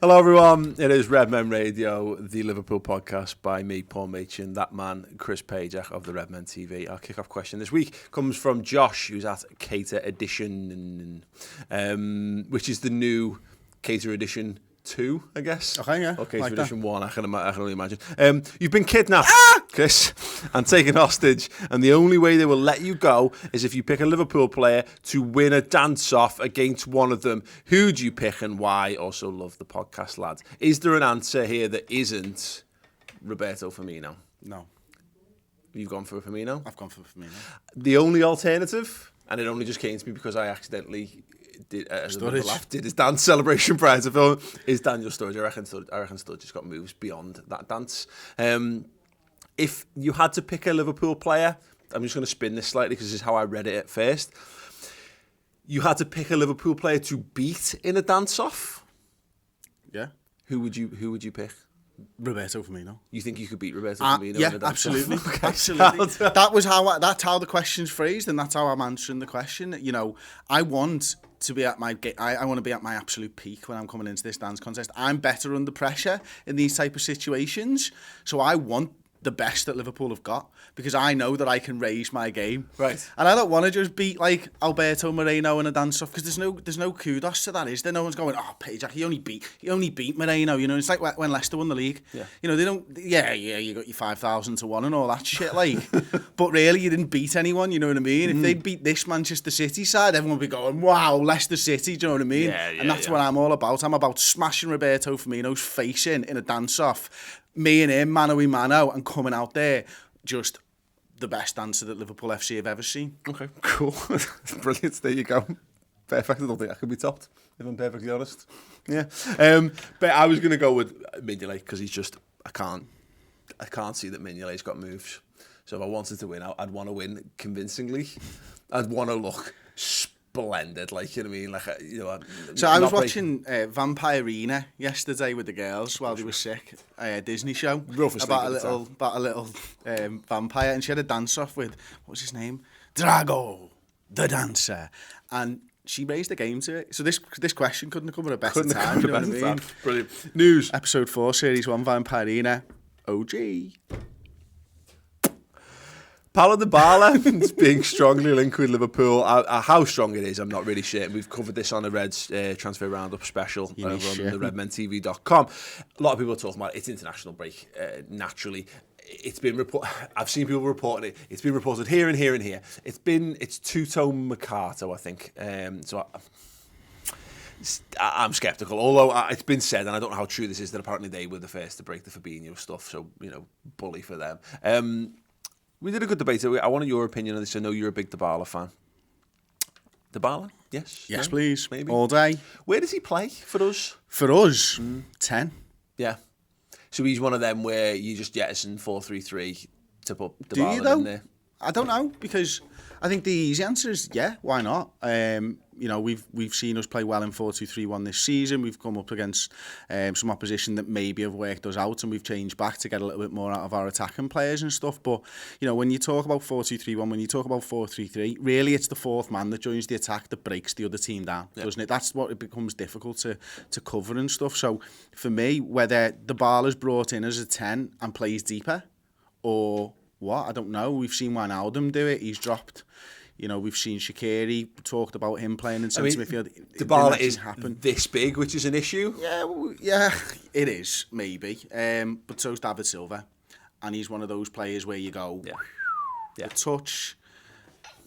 Hello everyone, it is Redmen Radio, the Liverpool podcast by me, Paul Machin, that man, Chris Pajak of the Redmen TV. Our kick-off question this week comes from Josh, who's at Cater Edition, which is the new Cater Edition 2, I guess. Okay, yeah. Or Cater like Edition that. 1, I can only imagine. You've been kidnapped, Chris, and taken hostage, and the only way they will let you go is if you pick a Liverpool player to win a dance-off against one of them. Who do you pick and why? Also love the podcast, lads. Is there an answer here that isn't Roberto Firmino? No. You've gone for Firmino? I've gone for Firmino. The only alternative, and it only just came to me because I accidentally did his dance celebration prior to film, is Daniel Sturridge. I reckon Sturridge has got moves beyond that dance. If you had to pick a Liverpool player, I'm just going to spin this slightly because this is how I read it at first. You had to pick a Liverpool player to beat in a dance-off. Yeah. Who would you pick? Roberto Firmino. You think you could beat Roberto Firmino? Yeah, in a dance-off? absolutely. Okay. Absolutely. That's how the question's phrased, and that's how I'm answering the question. You know, I want to be at my absolute peak when I'm coming into this dance contest. I'm better under pressure in these type of situations, so I want the best that Liverpool have got because I know that I can raise my game. Right. And I don't want to just beat like Alberto Moreno in a dance off because there's no kudos to that, is there? No one's going, oh, Pajak, he only beat Moreno, you know. It's like when Leicester won the league. Yeah. You know, they don't, you got your 5,000 to 1 and all that shit, like. But really, you didn't beat anyone, you know what I mean? If they'd beat this Manchester City side, everyone would be going, wow, Leicester City, do you know what I mean? And that's what I'm all about. I'm about smashing Roberto Firmino's face in a dance off. Me and him, mano y mano, and coming out there, just the best dancer that Liverpool FC have ever seen. Okay, cool. Brilliant. There you go. Perfect. I don't think I could be topped, if I'm perfectly honest. Yeah. But I was going to go with Mignolet because he's just, I can't see that Mignolet's got moves. So if I wanted to win, I'd want to win convincingly. I'd want to look splendid, like, you know what I mean? Like, you know. So I was watching Vampirina yesterday with the girls while they were sick. A Disney show about a little vampire, and she had a dance off with, what was his name? Drago, the dancer, and she raised the game to it. So this question couldn't have come at a better time. You know what I mean? Brilliant. News. Episode 4, Series 1, Vampirina, OG. Paulo Dybala is being strongly linked with Liverpool. How strong it is, I'm not really sure. We've covered this on the Reds transfer roundup special over on the redmentv.com. A lot of people are talking about it. It's international break, naturally. It's been I've seen people reporting it. It's been reported here and here and here. It's Tuto Mercato, I think. So I'm sceptical, although it's been said, and I don't know how true this is, that apparently they were the first to break the Fabinho stuff. So, you know, bully for them. We did a good debate. I wanted your opinion on this. I know you're a big Dybala fan. Dybala? Yes? Yes, no? please. Maybe. All day. Where does he play for us? For us, 10. Yeah. So he's one of them where you just jettison 4-3-3 to put Dybala Do you, though? in there. I don't know, because I think the easy answer is yeah, why not? You know, we've seen us play well in 4-2-3-1 this season. We've come up against some opposition that maybe have worked us out, and we've changed back to get a little bit more out of our attacking players and stuff. But, you know, when you talk about 4-2-3-1, when you talk about 4-3-3, really it's the fourth man that joins the attack that breaks the other team down, doesn't it? That's what it becomes difficult to cover and stuff. So for me, whether Dybala's brought in as a 10 and plays deeper, or what, I don't know. We've seen Wijnaldum do it. He's dropped. You know, we've seen Shaqiri, talked about him playing in centre midfield. Dybala is this big, which is an issue. Yeah, it is, maybe. But so's David Silva. And he's one of those players where you go, the touch,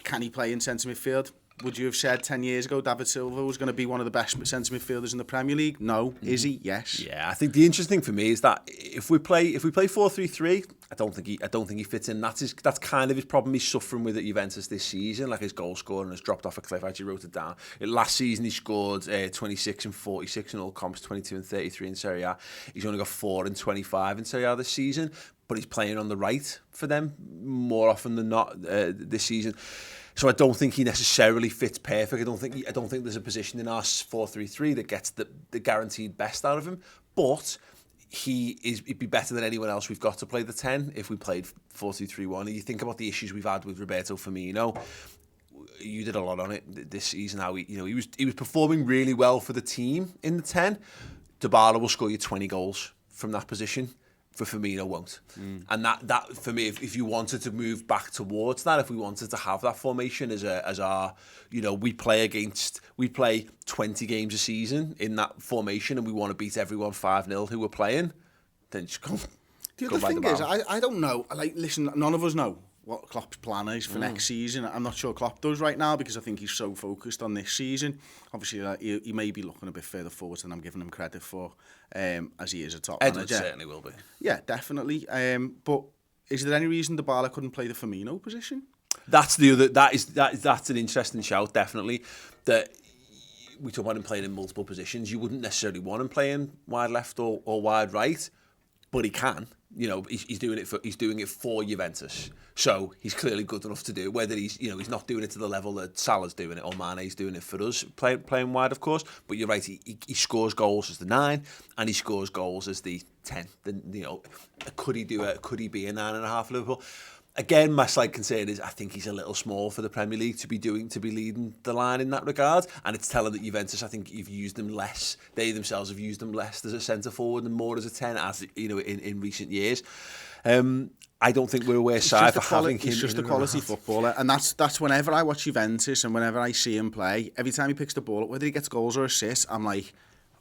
can he play in centre midfield? Would you have said 10 years ago David Silva was going to be one of the best centre midfielders in the Premier League? No. Is he? Yes. Yeah, I think the interesting thing for me is that if we play 4-3-3, I don't think he fits in. That's kind of his problem he's suffering with at Juventus this season. Like, his goal scoring has dropped off a cliff. I actually wrote it down. Last season he scored 26 and 46 in all comps, 22 and 33 in Serie A. He's only got 4 and 25 in Serie A this season, but he's playing on the right for them more often than not this season. So I don't think he necessarily fits perfect. I don't think there's a position in our 4-3-3 that gets the guaranteed best out of him. But he'd be better than anyone else we've got to play the 10 if we played 4-2-3-1. And you think about the issues we've had with Roberto Firmino. You did a lot on it this season. How he was performing really well for the team in the 10. Dybala will score you 20 goals from that position. For Firmino won't. And that for me, if you wanted to move back towards that, if we wanted to have that formation as our, we play 20 games a season in that formation and we want to beat everyone 5-0 who we're playing, then just go. The other thing is, I don't know, listen, none of us know what Klopp's plan is for next season. I'm not sure Klopp does right now because I think he's so focused on this season. Obviously, he may be looking a bit further forward than I'm giving him credit for, as he is a top Edwards manager. Certainly will be. Yeah, definitely. But is there any reason Dybala couldn't play the Firmino position? That's an interesting shout. Definitely, that we talk about him playing in multiple positions. You wouldn't necessarily want him playing wide left or wide right, but he can. He's doing it for Juventus, so he's clearly good enough to do it. Whether he's not doing it to the level that Salah's doing it or Mane's doing it for us, playing wide, of course. But you're right, he scores goals as the 9 and he scores goals as the 10. Could he be a 9.5 Liverpool? Again, my slight concern is I think he's a little small for the Premier League to be leading the line in that regard, and it's telling that Juventus, I think, you've used them less. They themselves have used him less as a centre forward and more as a 10, as in recent years. I don't think we're a worse side for having him. He's just a quality footballer, and that's whenever I watch Juventus and whenever I see him play, every time he picks the ball up, whether he gets goals or assists, I'm like,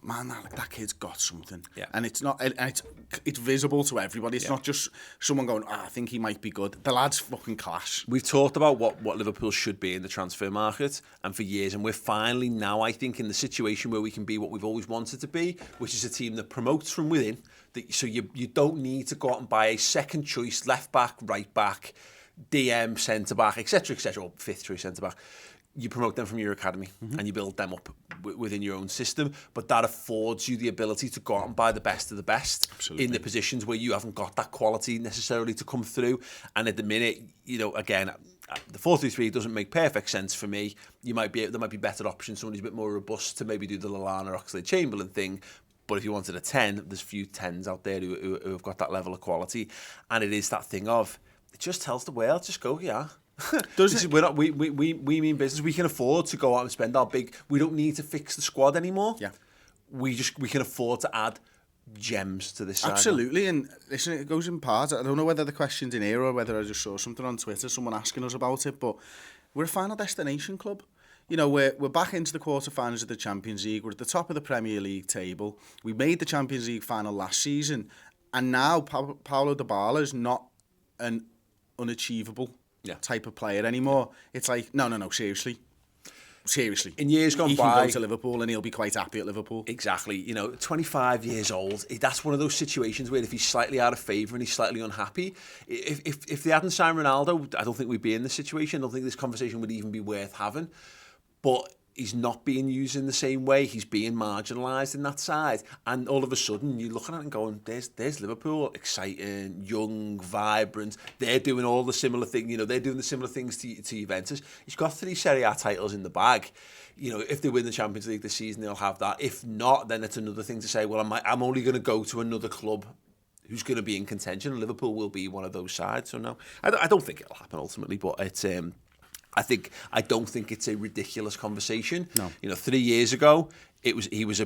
man, that kid's got something. Yeah. And it's not, and it's visible to everybody. It's not just someone going, I think he might be good. The lad's fucking class. We've talked about what Liverpool should be in the transfer market, and for years, and we're finally now, I think, in the situation where we can be what we've always wanted to be, which is a team that promotes from within. So you don't need to go out and buy a second choice left back, right back, DM centre back, etc., or fifth choice centre back. You promote them from your academy and you build them up within your own system, but that affords you the ability to go out and buy the best of the best. Absolutely. In the positions where you haven't got that quality necessarily to come through. And at the minute, again, the 4-3-3 doesn't make perfect sense for me. There might be better options. Someone who's a bit more robust to maybe do the Lallana, Oxlade-Chamberlain thing. But if you wanted a 10, there's few 10s out there who have got that level of quality. And it is that thing of, it just tells the world, just go, yeah. We mean business. We can afford to go out and spend our big. We don't need to fix the squad anymore. Yeah, we can afford to add gems to this side. Absolutely, and listen, it goes in parts. I don't know whether the question's in here or whether I just saw something on Twitter, someone asking us about it. But we're a final destination club. We're back into the quarterfinals of the Champions League. We're at the top of the Premier League table. We made the Champions League final last season, and now Paulo Dybala is not an unachievable type of player anymore. It's like, no, seriously. In years gone by, he can go to Liverpool and he'll be quite happy at Liverpool. Exactly. 25 years old. That's one of those situations where if he's slightly out of favour and he's slightly unhappy, if they hadn't signed Ronaldo, I don't think we'd be in this situation. I don't think this conversation would even be worth having. But he's not being used in the same way. He's being marginalised in that side. And all of a sudden, you're looking at it and going, there's Liverpool, exciting, young, vibrant. They're doing all the similar things. They're doing the similar things to Juventus. He's got 3 Serie A titles in the bag. If they win the Champions League this season, they'll have that. If not, then it's another thing to say, well, I'm only going to go to another club who's going to be in contention. And Liverpool will be one of those sides. So no, I don't think it'll happen ultimately, but it's... I don't think it's a ridiculous conversation. No. 3 years ago, he was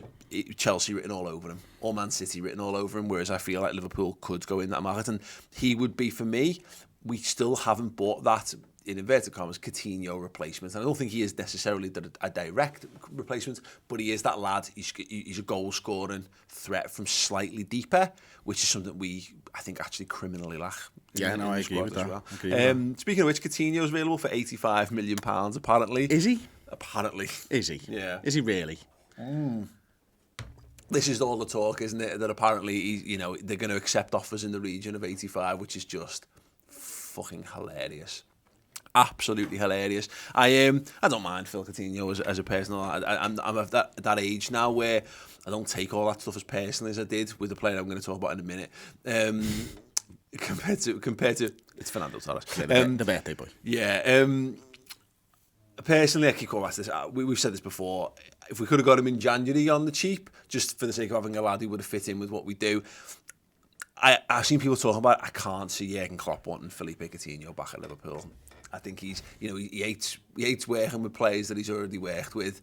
Chelsea written all over him, or Man City written all over him. Whereas I feel like Liverpool could go in that market, and he would be, for me. We still haven't bought that, in inverted commas, Coutinho replacement. And I don't think he is necessarily a direct replacement, but he is that lad. He's a goal-scoring threat from slightly deeper, which is something I think, actually criminally lack. I agree with that. Well. Speaking of which, Coutinho is available for £85 million, apparently. Is he? Apparently. Is he? Yeah. Is he really? This is all the talk, isn't it? That apparently, they're going to accept offers in the region of 85, which is just fucking hilarious. Absolutely hilarious. I don't mind Phil Coutinho as a person. I'm of that age now where I don't take all that stuff as personally as I did with the player I'm going to talk about in a minute. Compared to it's Fernando Torres, the birthday boy. Yeah. Personally, I keep going back to this. We've said this before. If we could have got him in January on the cheap, just for the sake of having a lad who would have fit in with what we do, I've seen people talking about it. I can't see Jurgen Klopp wanting Felipe Coutinho back at Liverpool. I think he's, he hates working with players that he's already worked with.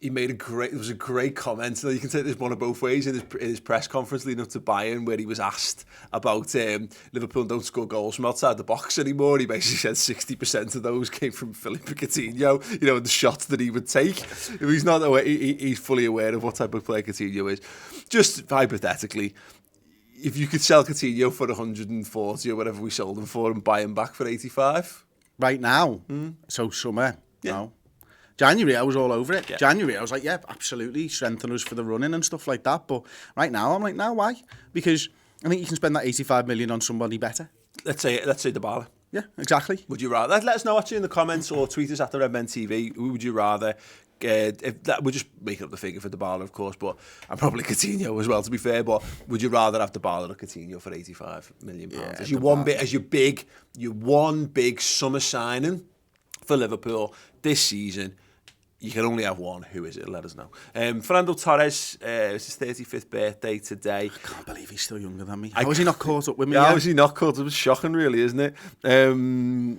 He made there was a great comment, so you can take this one of both ways in his press conference leading up to Bayern, where he was asked about Liverpool don't score goals from outside the box anymore. He basically said 60% of those came from Philippe Coutinho, the shots that he would take. He's not aware, he's fully aware of what type of player Coutinho is. Just hypothetically, if you could sell Coutinho for 140 or whatever we sold him for and buy him back for 85? Right now? So summer? Yeah. No. January, I was all over it. Yeah. January, I was like, yeah, absolutely, strengthen us for the running and stuff like that. But right now, I'm like, no, why? Because I think you can spend that 85 million on somebody better. Let's say Dybala. Yeah, exactly. Would you rather? Let us know actually in the comments or tweet us at the Redmen TV. Who would you rather? If that, we're just making up the figure for Dybala, of course, but and probably Coutinho as well, to be fair. But would you rather have Dybala or Coutinho for 85 million pounds? Yeah, as your one big summer signing for Liverpool this season. You can only have one. Who is it? Let us know. Fernando Torres, it's his 35th birthday today. I can't believe he's still younger than me. How is he not caught up with me? How is he not caught up? It's shocking, really, isn't it? It's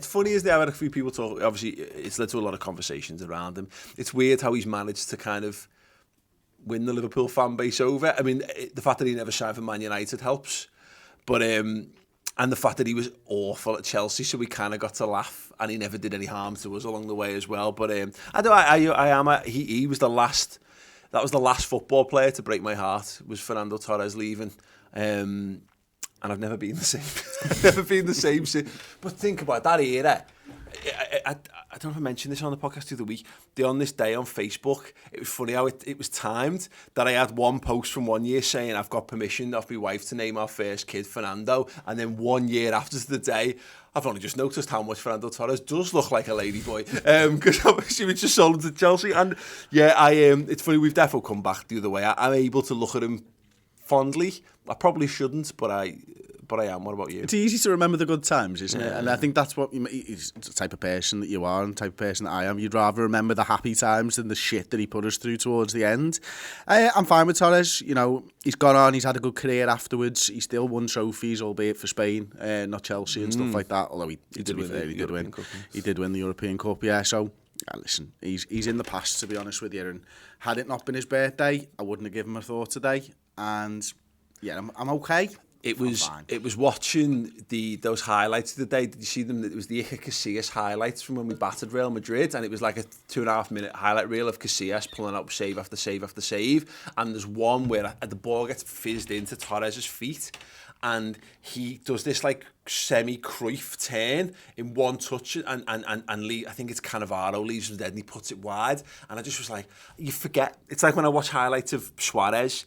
funny, isn't it? I've had a few people talk. Obviously, it's led to a lot of conversations around him. It's weird how he's managed to kind of win the Liverpool fan base over. I mean, the fact that he never signed for Man United helps. But and the fact that he was awful at Chelsea, so we kind of got to laugh, and he never did any harm to us along the way as well. But he was the last. That was the last football player to break my heart. Was Fernando Torres leaving, and I've never been the same. I've never been the same since. But think about that era. I don't know if I mentioned this on the podcast the other week. On this day on Facebook, it was funny how it was timed that I had one post from 1 year saying I've got permission off my wife to name our first kid Fernando, and then 1 year after the day, I've only just noticed how much Fernando Torres does look like a ladyboy, because obviously we just sold him to Chelsea, and it's funny, we've definitely come back the other way. I'm able to look at him fondly. I probably shouldn't, but I am. What about you? It's easy to remember the good times, isn't it? And I think that's what it's the type of person that you are and the type of person that I am. You'd rather remember the happy times than the shit that he put us through towards the end. I'm fine with Torres. He's gone on. He's had a good career afterwards. He still won trophies, albeit for Spain, not Chelsea and stuff like that. Although he did win the European Cup. Yeah. So listen, he's in the past, to be honest with you. And had it not been his birthday, I wouldn't have given him a thought today. And yeah, I'm okay. It was watching those highlights of the day. Did you see them? It was the Iker Casillas highlights from when we battered Real Madrid, and it was like a 2.5 minute highlight reel of Casillas pulling up save after save after save. And there's one where the ball gets fizzed into Torres' feet, and he does this like semi-Cruyff turn in one touch, and I think it's Cannavaro leaves him dead, and he puts it wide. And I just was like, you forget. It's like when I watch highlights of Suarez.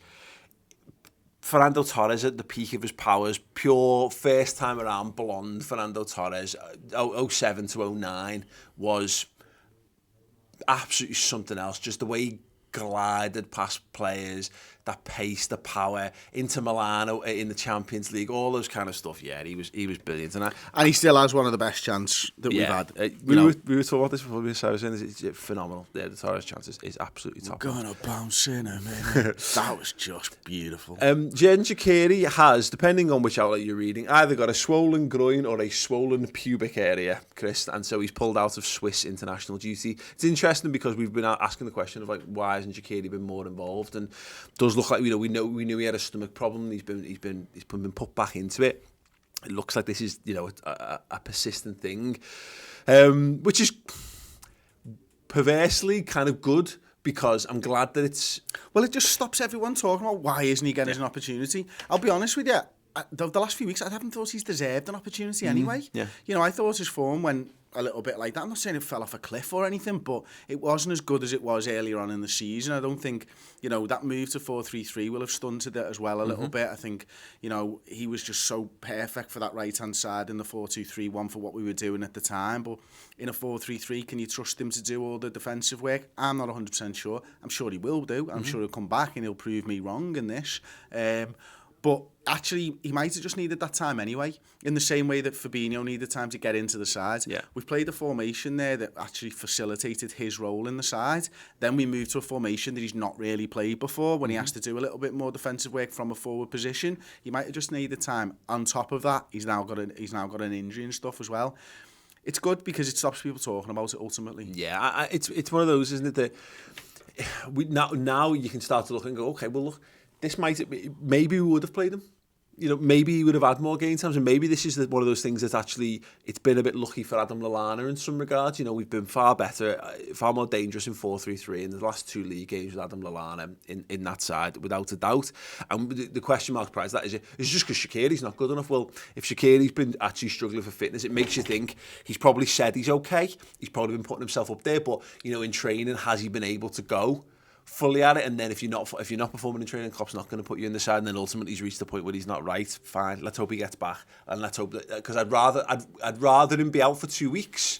Fernando Torres at the peak of his powers, pure first time around blonde Fernando Torres, 07 to 09 was absolutely something else. Just the way he glided past players, that pace, the power, into Milano in the Champions League, all those kind of stuff. Yeah, he was brilliant, and he still has one of the best chances that we've had. We were talking about this before. I was saying it's phenomenal. Yeah, the Torres chances is absolutely top. Gonna bounce in him, man. That was just beautiful. Shaqiri has, depending on which outlet you're reading, either got a swollen groin or a swollen pubic area, Chris, and so he's pulled out of Swiss international duty. It's interesting because we've been asking the question of like, why hasn't Shaqiri been more involved? And does look like we knew he had a stomach problem. He's been put back into it. It looks like this is a persistent thing, which is perversely kind of good, because I'm glad that it's... Well, it just stops everyone talking about why isn't he getting an opportunity. I'll be honest with you, the last few weeks I haven't thought he's deserved an opportunity anyway. Yeah. I thought his form went a little bit like that. I'm not saying it fell off a cliff or anything, but it wasn't as good as it was earlier on in the season. I don't think, that move to 4-3-3 will have stunted it as well a little bit. I think, he was just so perfect for that right-hand side in the 4-2-3-1 for what we were doing at the time. But in a 4-3-3, can you trust him to do all the defensive work? I'm not 100% sure. I'm sure he will do. I'm sure he'll come back and he'll prove me wrong in this. But actually, he might have just needed that time anyway, in the same way that Fabinho needed time to get into the side. Yeah. We've played a formation there that actually facilitated his role in the side. Then we moved to a formation that he's not really played before, when he has to do a little bit more defensive work from a forward position. He might have just needed time. On top of that, he's now got an injury and stuff as well. It's good because it stops people talking about it ultimately. Yeah, it's one of those, isn't it, that now you can start to look and go, okay, well, look, maybe we would have played him. Maybe he would have had more game times, and maybe this is one of those things that actually it's been a bit lucky for Adam Lallana in some regards. We've been far better, far more dangerous in 4-3-3 in the last 2 league games with Adam Lallana in that side, without a doubt. And the question mark prize that is just because Shaqiri's not good enough. Well, if Shaqiri's been actually struggling for fitness, it makes you think he's probably said he's okay. He's probably been putting himself up there, but in training, has he been able to go fully at it? And then if you're not performing in training, Klopp's not going to put you in the side, and then ultimately he's reached the point where he's not right. Fine, let's hope he gets back, and let's hope that, because I'd rather him be out for 2 weeks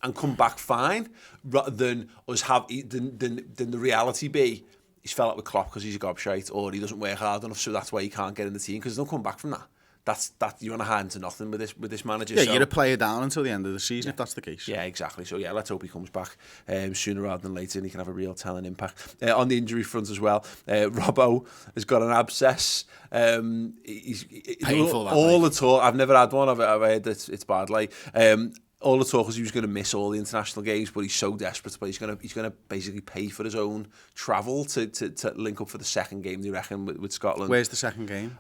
and come back fine than us have than the reality be he's fell out with Klopp because he's a gobshite, or he doesn't work hard enough, so that's why he can't get in the team, because there's no come back from that. That's you're on a hand to nothing with this manager. Yeah, you're a player down until the end of the season if that's the case. Yeah, exactly. So let's hope he comes back sooner rather than later, and he can have a real telling impact. On the injury front as well, Robbo has got an abscess. He's painful. All the talk. I've never had one. I've heard that it's bad. All the talk was he was going to miss all the international games, but he's so desperate to play. He's going to basically pay for his own travel to link up for the second game, they reckon, with Scotland. Where's the second game?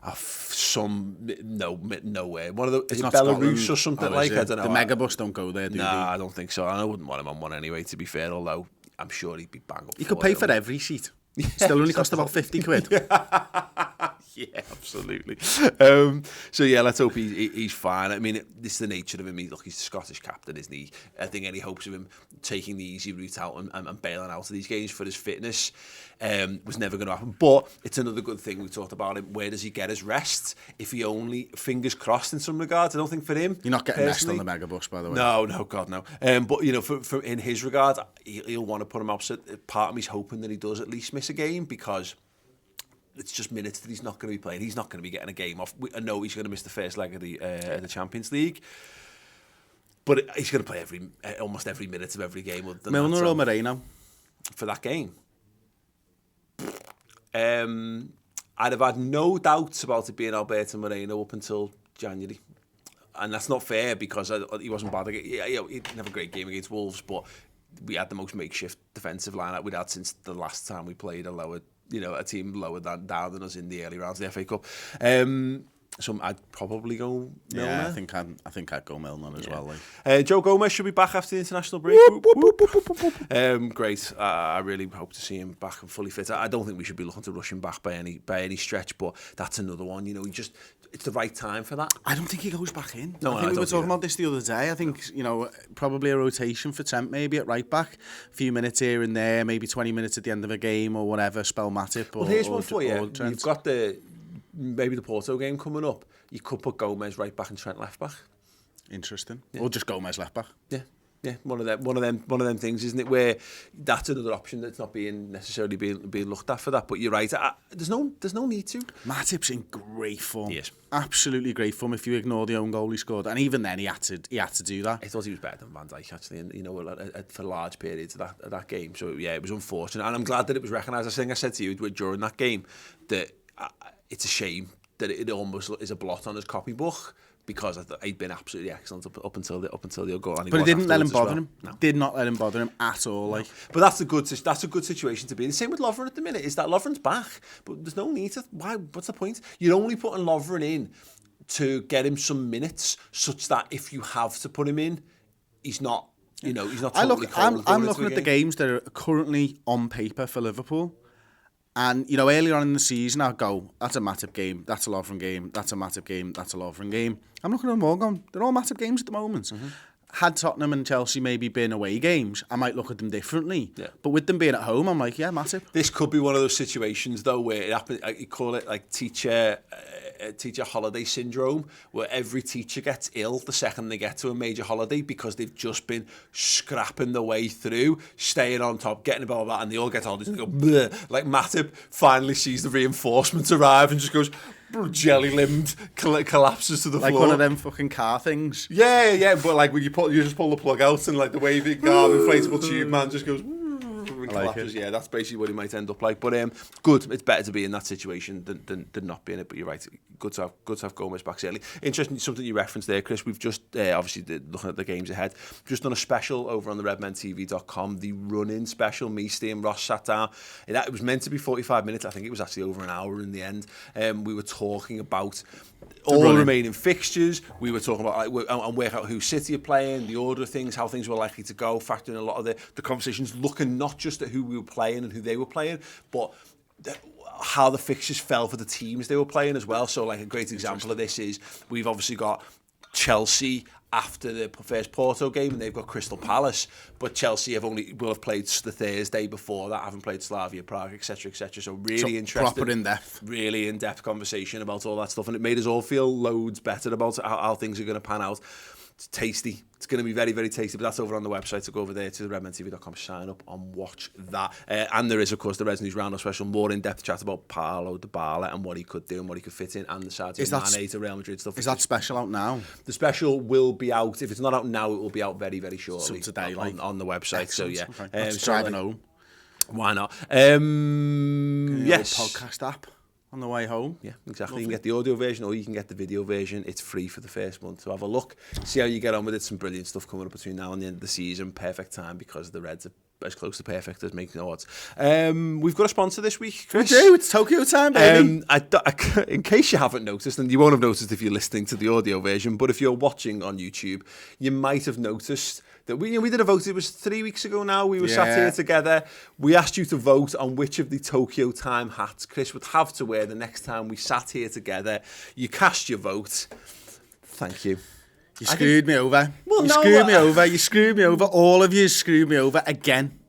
Nowhere. One of the it's not Belarus Scotland, or something I don't know. The Megabus don't go there, do they? Nah, I don't think so. I wouldn't want him on one anyway, to be fair, although I'm sure he'd be bang up. He could pay for every seat. Still only cost about 50 quid. Yeah, absolutely. So let's hope he's fine. I mean, this is the nature of him. He's the Scottish captain, isn't he? I think any hopes of him taking the easy route out and bailing out of these games for his fitness was never going to happen. But it's another good thing. We talked about him. Where does he get his rest? If he only, fingers crossed in some regards, I don't think for him. You're not getting rest on the Megabus, by the way. No, God, no. But for in his regard, he'll want to put him opposite. Part of me's hoping that he does at least miss a game, because it's just minutes that he's not going to be playing. He's not going to be getting a game off. I know he's going to miss the first leg of the Champions League, but he's going to play almost every minute of every game. Milner or Moreno? For that game? I'd have had no doubts about it being Alberto Moreno up until January. And that's not fair, because he wasn't bad. He didn't have a great game against Wolves, but we had the most makeshift defensive lineup we'd had since the last time we played a team lower down than us in the early rounds of the FA Cup. So I'd probably go Milner. Yeah, I think I'd go Milner as well. Joe Gomez should be back after the international break. Great. I really hope to see him back and fully fit. I don't think we should be looking to rush him back by any stretch, but that's another one. It's the right time for that. I don't think he goes back in. No, I think we were talking about this the other day. I think, probably a rotation for Trent maybe at right back. A few minutes here and there, maybe 20 minutes at the end of a game or whatever, spell Matip or here's one for you. Trent. You've got maybe the Porto game coming up. You could put Gomez right back and Trent left back. Interesting. Yeah. Or just Gomez left back. Yeah, one of them things, isn't it? Where that's another option that's not necessarily being looked at for that. But you're right. There's no need to. Matip's in great form. Yes, absolutely great form. If you ignore the own goal he scored, and even then he had to do that. I thought he was better than Van Dijk actually, and for large periods of that game. So yeah, it was unfortunate, and I'm glad that it was recognised. I think I said to you during that game that it's a shame that it almost is a blot on his copybook, because he'd been absolutely excellent up until the goal. But it didn't let him bother him. No. Did not let him bother him at all. No. But that's a good situation to be in. The same with Lovren at the minute, is that Lovren's back, but there's no need to. Why? What's the point? You're only putting Lovren in to get him some minutes, such that if you have to put him in, he's not. He's not. Totally I'm looking at the games that are currently on paper for Liverpool. And, earlier on in the season, I'd go, that's a Matip game, that's a Lovren game, that's a Matip game, that's a Lovren game. I'm looking at them all going, they're all Matip games at the moment. Mm-hmm. Had Tottenham and Chelsea maybe been away games, I might look at them differently. Yeah. But with them being at home, I'm like, yeah, Matip. This could be one of those situations, though, where it happens, you call it like teacher holiday syndrome, where every teacher gets ill the second they get to a major holiday, because they've just been scrapping the way through, staying on top, getting blah, blah, blah, and they all get holidays and they go, bleh. Like Matip finally sees the reinforcements arrive and just goes, jelly-limbed collapses to the floor. Like one of them fucking car things. Yeah, but like when you just pull the plug out and like the waving car, inflatable tube man just goes... collapses. Yeah, that's basically what he might end up like. But good. It's better to be in that situation than not be in it. But you're right. Good to have Gomez back certainly. Interesting, something you referenced there, Chris. We've just obviously looking at the games ahead. Just done a special over on the redmentv.com. The run-in special. Me, Steve, and Ross sat down. It was meant to be 45 minutes. I think it was actually over an hour in the end. We were talking about all the remaining fixtures. We were talking about and work out who City are playing, the order of things, how things were likely to go, factoring a lot of the conversations, looking not just at who we were playing and who they were playing, but how the fixtures fell for the teams they were playing as well. So like a great example of this is we've obviously got Chelsea after the first Porto game, and they've got Crystal Palace, but Chelsea will have played the Thursday before that, haven't played Slavia Prague, etc. So really interesting, proper in-depth, really in-depth conversation about all that stuff, and it made us all feel loads better about how things are going to pan out. It's tasty. It's going to be very, very tasty, but that's over on the website, so go over there to redmentv.com, sign up and watch that. And there is, of course, the Reds News Roundup special, more in-depth chat about Paulo Dybala and what he could do and what he could fit in, and the Sadio Mane to Real Madrid stuff. Is that special out now? The special will be out. If it's not out now, it will be out very, very shortly. So today, on the website. Excellent. So, yeah. Okay. Driving home. Why not? Yes. Podcast app. On the way home. Yeah, exactly. You can get the audio version or you can get the video version. It's free for the first month. So have a look. See how you get on with it. Some brilliant stuff coming up between now and the end of the season. Perfect time because the Reds are as close to perfect as making odds. We've got a sponsor this week, Chris. We do. It's Tokyo time, baby. In case you haven't noticed, and you won't have noticed if you're listening to the audio version, but if you're watching on YouTube, you might have noticed that we did a vote. It was 3 weeks ago now. We were sat here together. We asked you to vote on which of the Tokyo Time hats Chris would have to wear the next time we sat here together. You cast your vote. Thank you. You screwed me over. Well, you screwed me over. You screwed me over. All of you screwed me over again.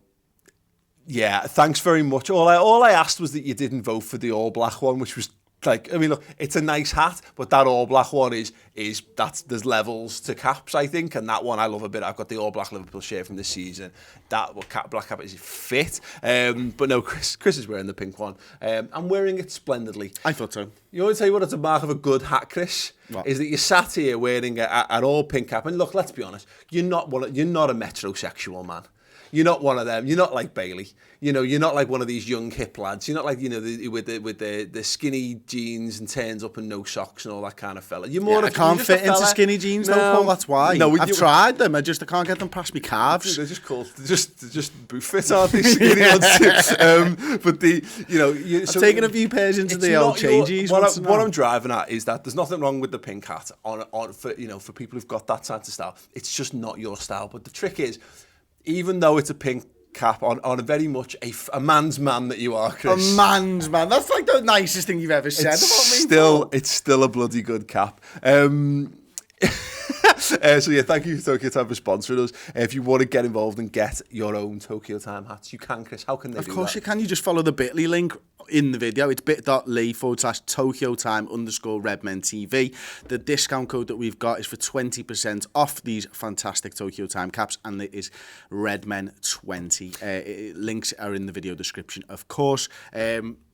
Yeah, thanks very much. All I asked was that you didn't vote for the all black one, which was like, I mean, look, it's a nice hat, but that all black one there's levels to caps, I think, and that one I love a bit. I've got the all black Liverpool shirt from this season. That black cap is fit, but no, Chris is wearing the pink one. I'm wearing it splendidly. I thought so. You want to tell you what it's a mark of a good hat, Chris? What? Is that you sat here wearing an all pink cap, and look, let's be honest, you're not a metrosexual man. You're not one of them. You're not like Bailey. You're not like one of these young hip lads. You're not like, with the skinny jeans and turns up and no socks and all that kind of fella. You're more. I can't fit into skinny jeans though, Paul. That's why. No, I've tried them. I can't get them past my calves. They're just cool. They're just boot fit, aren't they? Skinny ones. But I've taken a few pairs into the old changes. What I'm driving at is that there's nothing wrong with the pink hat for people who've got that type of style. It's just not your style. But the trick is, even though it's a pink cap on a very much a man's man that you are, Chris. A man's man. That's like the nicest thing you've ever said about me. It's still a bloody good cap. So yeah, thank you to Tokyo Time for sponsoring us. If you want to get involved and get your own Tokyo Time hats, you can, Chris. How can they do that? Of course you can. You just follow the bit.ly link in the video. It's bit.ly/Tokyo Time_Redmen TV. The discount code that we've got is for 20% off these fantastic Tokyo Time caps, and it is Redmen20. Links are in the video description, of course.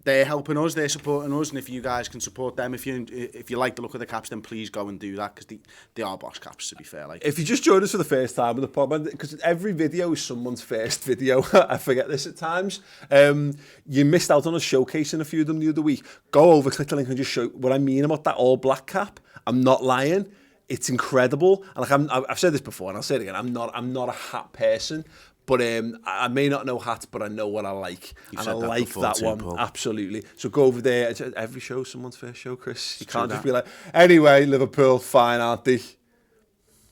They're helping us, they're supporting us, and if you guys can support them, if you like the look of the caps, then please go and do that, because they are boss caps, to be fair. Like, if you just joined us for the first time with the pod, because every video is someone's first video, I forget this at times. You missed out on us showcasing a few of them the other week. Go over, click the link, and just show what I mean about that all black cap. I'm not lying. It's incredible. And like I've said this before, and I'll say it again. I'm not a hat person. But I may not know hats, but I know what I like. And I like that one. Paul. Absolutely. So go over there. Every show someone's first show, Chris. You can't just be like, anyway, Liverpool, fine, aren't they?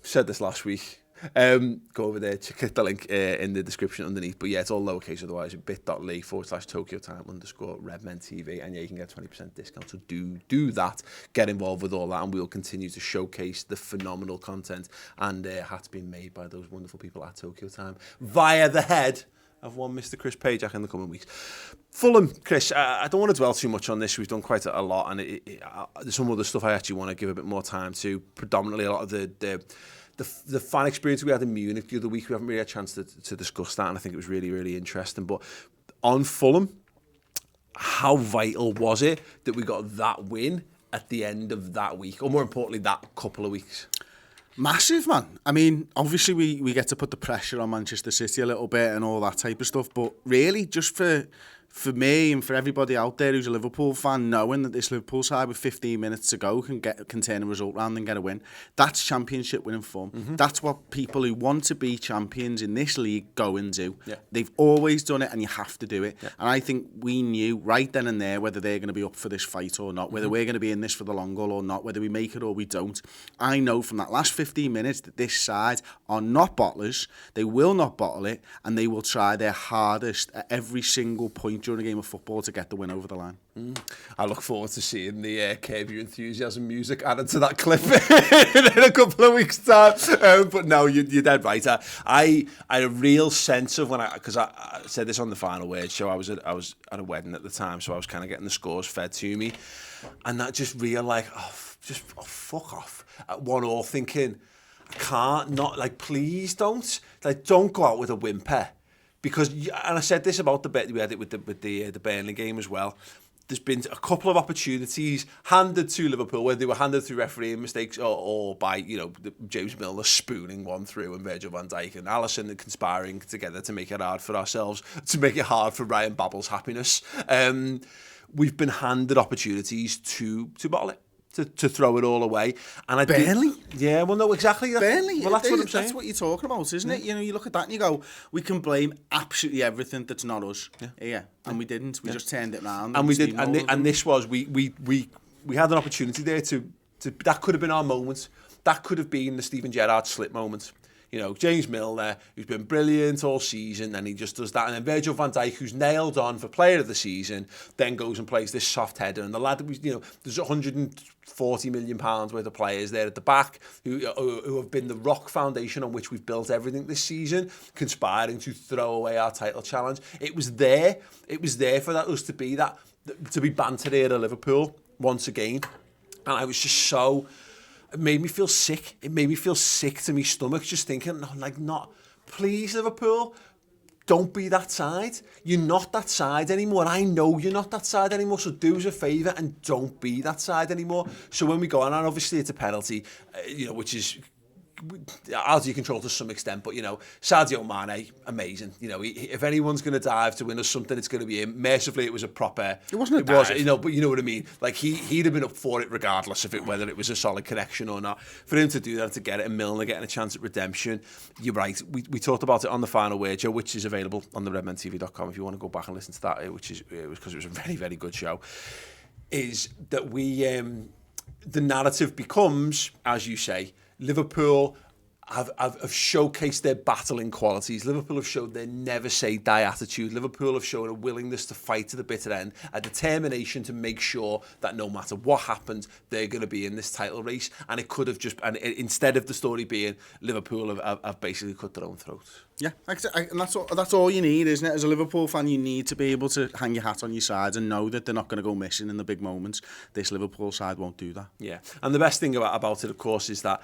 Said this last week. Go over there, click the link in the description underneath. But yeah, it's all lowercase otherwise. bit.ly/Tokyo Time_Redmen TV. And yeah, you can get 20% discount. So do that. Get involved with all that. And we'll continue to showcase the phenomenal content and hats being made by those wonderful people at Tokyo Time via the head of one Mr. Chris Pajak in the coming weeks. Fulham, Chris, I don't want to dwell too much on this. We've done quite a lot. And there's some other stuff I actually want to give a bit more time to. Predominantly a lot of the fan experience we had in Munich the other week. We haven't really had a chance to discuss that, and I think it was really, really interesting. But on Fulham, how vital was it that we got that win at the end of that week, or more importantly, that couple of weeks? Massive, man. I mean, obviously we get to put the pressure on Manchester City a little bit and all that type of stuff, but really just for me and for everybody out there who's a Liverpool fan, knowing that this Liverpool side with 15 minutes to go can turn a result round and get a win, that's championship winning form. That's what people who want to be champions in this league go and do. They've always done it, and you have to do it. And I think we knew right then and there whether they're going to be up for this fight or not, whether we're going to be in this for the long haul or not, whether we make it or we don't. I know from that last 15 minutes that this side are not bottlers. They will not bottle it, and they will try their hardest at every single point during a game of football to get the win over the line. I look forward to seeing the Curb Your Enthusiasm music added to that clip in a couple of weeks' time. But no, you're dead right. I had a real sense of because I said this on the Final Word show. I was at a wedding at the time, so I was kind of getting the scores fed to me, and that just real fuck off at 1-1, thinking I can't not please don't go out with a whimper. Because, and I said this about the bet we had it with the Burnley game as well. There's been a couple of opportunities handed to Liverpool where they were handed through refereeing mistakes or by James Milner spooning one through and Virgil van Dijk and Alisson conspiring together to make it hard for ourselves, to make it hard for Ryan Babel's happiness. We've been handed opportunities to bottle it. To throw it all away. And Burnley? Yeah, well, no, exactly. Burnley? Well, that's what I'm saying. That's what you're talking about, isn't it? You look at that and you go, we can blame absolutely everything that's not us. Yeah. And we didn't. We just turned it around. And we did. And this was, we had an opportunity there to that could have been our moment. That could have been the Steven Gerrard slip moment. James Milner, who's been brilliant all season, and he just does that. And then Virgil van Dijk, who's nailed on for player of the season, then goes and plays this soft header. And the lad, there's £140 million worth of players there at the back who have been the rock foundation on which we've built everything this season, conspiring to throw away our title challenge. It was there. It was there for us to be to be bantered here at Liverpool once again. And I was just so... It made me feel sick. It made me feel sick to my stomach just thinking, please, Liverpool, don't be that side. You're not that side anymore. I know you're not that side anymore, so do us a favour and don't be that side anymore. So when we go on, and obviously it's a penalty, which is out of your control to some extent, but Sadio Mane, amazing. If anyone's going to dive to win us something, it's going to be him. Mercifully, it was a proper. It wasn't a dive. But you know what I mean. He'd have been up for it regardless of whether it was a solid connection or not. For him to do that, to get it, and Milner getting a chance at redemption, you're right. We talked about it on the Final Word show, which is available on the redmentv.com if you want to go back and listen to that, which is because it was a very, very good show. Is that the narrative becomes, as you say, Liverpool have showcased their battling qualities. Liverpool have showed their never say die attitude. Liverpool have shown a willingness to fight to the bitter end, a determination to make sure that no matter what happens, they're going to be in this title race. And it could have instead of the story being Liverpool have basically cut their own throats. Yeah, and that's all you need, isn't it? As a Liverpool fan, you need to be able to hang your hat on your sides and know that they're not going to go missing in the big moments. This Liverpool side won't do that. Yeah, and the best thing about it, of course, is that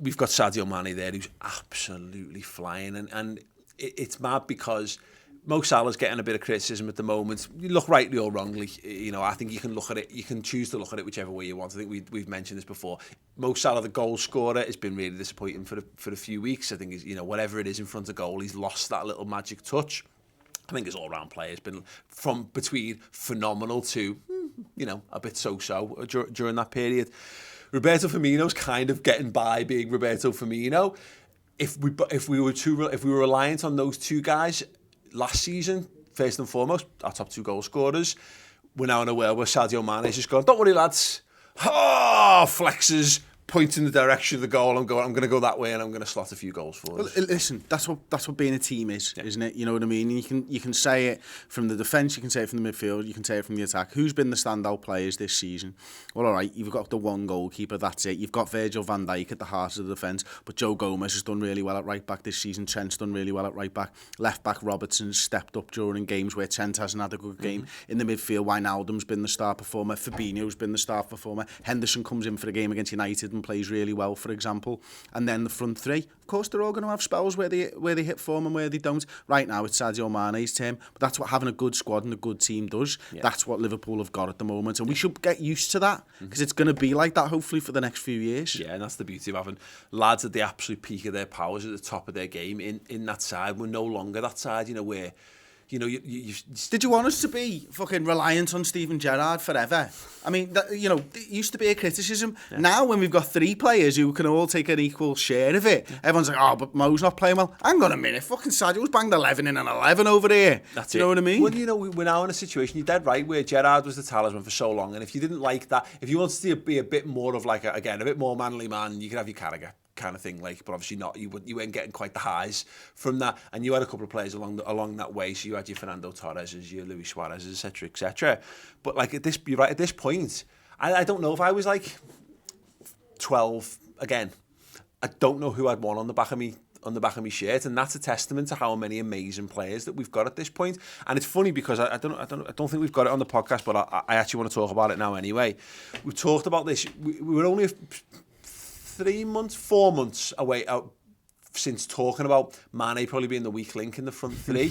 we've got Sadio Mane there who's absolutely flying, and it's mad because Mo Salah's getting a bit of criticism at the moment. You look rightly or wrongly, I think you can look at it. You can choose to look at it whichever way you want. I think we've mentioned this before. Mo Salah, the goal scorer, has been really disappointing for a few weeks. I think whatever it is in front of goal, he's lost that little magic touch. I think his all-round play has been from between phenomenal to a bit so-so during that period. Roberto Firmino's kind of getting by being Roberto Firmino. If we were reliant on those two guys last season, first and foremost, our top two goal scorers, we're now in a world where Sadio Mane's just gone, don't worry lads, flexes, pointing the direction of the goal. I'm going to go that way, and I'm going to slot a few goals for us. Well, listen, that's what being a team is, isn't it? You know what I mean? You can say it from the defence, you can say it from the midfield, you can say it from the attack. Who's been the standout players this season? Well, all right, you've got the one goalkeeper, that's it. You've got Virgil van Dijk at the heart of the defence, but Joe Gomez has done really well at right back this season. Trent's done really well at right back. Left back Robertson's stepped up during games where Trent hasn't had a good game. In the midfield, Wijnaldum's been the star performer. Fabinho's been the star performer. Henderson comes in for a game against United and and plays really well, for example. And then the front three, of course, they're all going to have spells where they hit form and where they don't. Right now, it's Sadio Mane's term, but that's what having a good squad and a good team does. Yeah. That's what Liverpool have got at the moment, and we should get used to that, because it's going to be like that, hopefully, for the next few years. Yeah, and that's the beauty of having lads at the absolute peak of their powers, at the top of their game, in that side. We're no longer that side, where... Did you want us to be fucking reliant on Steven Gerrard forever? I mean, it used to be a criticism. Yeah. Now, when we've got 3 players who can all take an equal share of it, everyone's like, oh, but Mo's not playing well. Hang on a minute, fucking Sadio's banged 11 in an 11 over here. That's Do you know what I mean? Well, we're now in a situation, you're dead right, where Gerrard was the talisman for so long, and if you didn't like that, if you wanted to be a bit more of like, a bit more manly man, you could have your Carragher kind of thing, but obviously not. You weren't getting quite the highs from that, and you had a couple of players along that way. So you had your Fernando Torres, your Luis Suarez, etc., etc. But like you're right. At this point, I don't know if I was like 12 again. I don't know who I'd want on the back of me shirt, and that's a testament to how many amazing players that we've got at this point. And it's funny because I don't think we've got it on the podcast, but I actually want to talk about it now anyway. We've talked about this. We were only 4 months away out since talking about Mane probably being the weak link in the front three.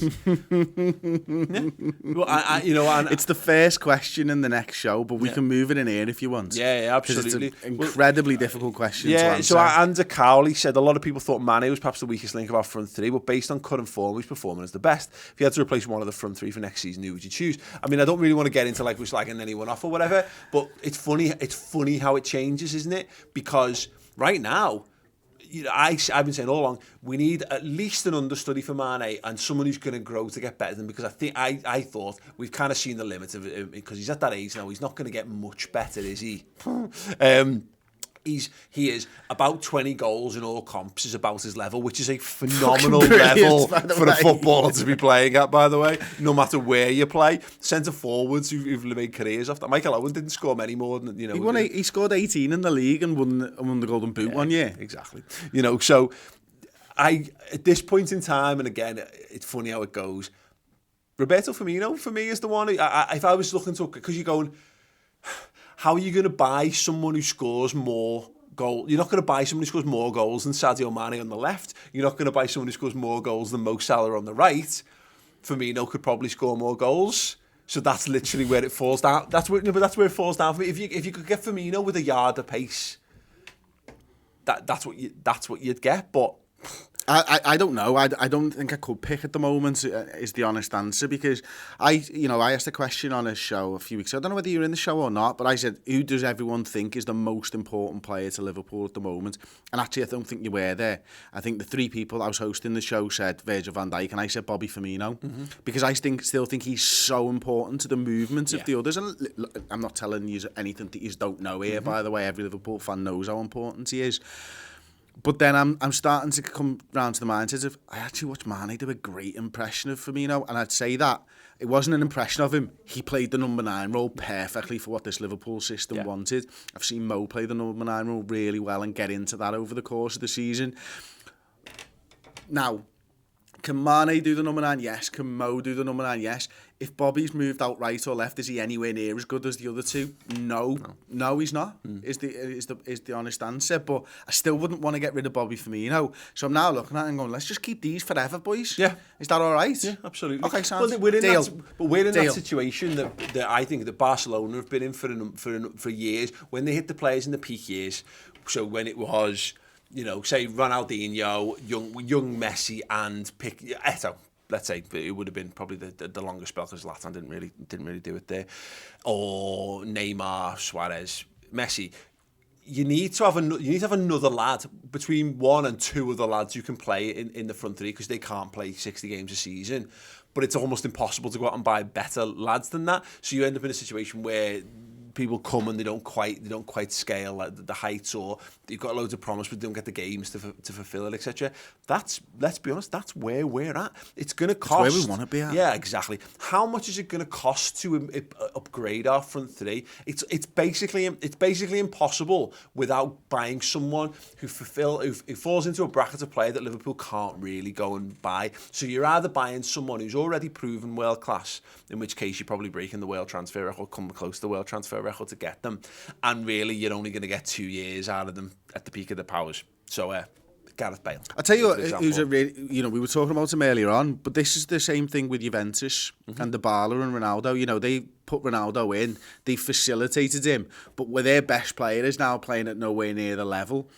Well, it's the first question in the next show, but we can move it in here if you want. Yeah, absolutely. It's an incredibly difficult question to answer. So Andrew Cowley said a lot of people thought Mane was perhaps the weakest link of our front three, but based on current form, he's performing as the best. If you had to replace one of the front three for next season, who would you choose? I mean, I don't really want to get into like we're slagging anyone off or whatever, but it's funny how it changes, isn't it? Because right now, I've been saying all along, we need at least an understudy for Mane and someone who's going to grow to get better than, because I thought we've kind of seen the limit of it, because he's at that age now. He's not going to get much better, is he? He is about 20 goals in all comps is about his level, which is a phenomenal level for a footballer to be playing at, by the way, no matter where you play. Centre forwards who've made careers off that. Michael Owen didn't score many more than, He scored 18 in the league and won the Golden Boot one year. Exactly. So at this point in time, and again, it's funny how it goes, Roberto Firmino, for me, is the one. If I was looking to, because you're going, how are you going to buy someone who scores more goals? You're not going to buy someone who scores more goals than Sadio Mane on the left. You're not going to buy someone who scores more goals than Mo Salah on the right. Firmino could probably score more goals. So that's literally where it falls down. That's where it falls down for me. If you could get Firmino with a yard of pace, that's what you'd get. But I don't know. I don't think I could pick at the moment, is the honest answer, because I asked a question on a show a few weeks ago. I don't know whether you're in the show or not, but I said, who does everyone think is the most important player to Liverpool at the moment? And actually, I don't think you were there. I think the 3 people I was hosting the show said Virgil van Dijk, and I said Bobby Firmino, because I still think he's so important to the movement of the others. And I'm not telling you anything that you don't know here, by the way. Every Liverpool fan knows how important he is. But then I'm starting to come round to the mindset of, I actually watched Mane do a great impression of Firmino, and I'd say that it wasn't an impression of him. He played the number 9 role perfectly for what this Liverpool system wanted. I've seen Mo play the number 9 role really well and get into that over the course of the season. Now, can Mane do the number 9? Yes. Can Mo do the number 9? Yes. If Bobby's moved out right or left, is he anywhere near as good as the other 2? No, he's not. Is the honest answer. But I still wouldn't want to get rid of Bobby Firmino. So I'm now looking at it and going, let's just keep these forever, boys. Yeah. Is that all right? Yeah, absolutely. Okay, sounds we're in that situation that I think that Barcelona have been in for years, when they hit the players in the peak years. So when it was, say Ronaldinho, young Messi and Eto'o. Let's say it would have been probably the longest spell, because Zlatan didn't really do it there, or Neymar, Suarez, Messi. You need to have another lad, between 1 and 2 other lads who can play in the front three, because they can't play 60 games a season. But it's almost impossible to go out and buy better lads than that. So you end up in a situation where people come and they don't quite scale the heights, or you've got loads of promise but don't get the games to fulfill it, etc. Let's be honest, that's where we're at. It's going to cost. That's where we want to be at. Yeah, exactly. How much is it going to cost to upgrade our front three? It's basically impossible without buying someone who falls into a bracket of player that Liverpool can't really go and buy. So you're either buying someone who's already proven world class, in which case you're probably breaking the world transfer record, or coming close to the world transfer transfer record to get them. And really, you're only going to get 2 years out of them at the peak of their powers. So, Gareth Bale. I'll tell you what, who's a really, we were talking about him earlier on, but this is the same thing with Juventus and Dybala and Ronaldo. They put Ronaldo in, they facilitated him, but where their best player is now playing at nowhere near the level.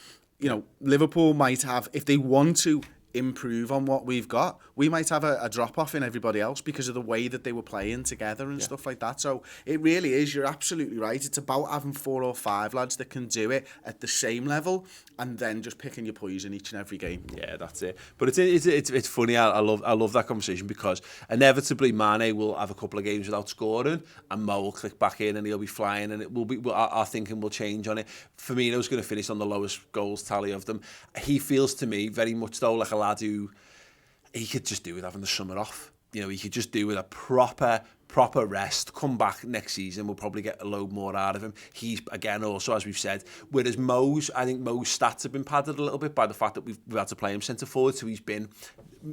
Liverpool might have, if they want to improve on what we've got, we might have a drop-off in everybody else because of the way that they were playing together and stuff like that. So it really is, you're absolutely right. It's about having 4 or 5 lads that can do it at the same level and then just picking your poison each and every game. Yeah, that's it. But it's funny, I love that conversation because inevitably Mane will have a couple of games without scoring and Mo will click back in and he'll be flying and it will be, our thinking will change on it. Firmino's going to finish on the lowest goals tally of them. He feels to me very much though like a lad who he could just do with having the summer off. He could just do with a proper rest, come back next season, we'll probably get a load more out of him. He's, again, also, as we've said, whereas I think Mo's stats have been padded a little bit by the fact that we've had to play him centre forward, so he's been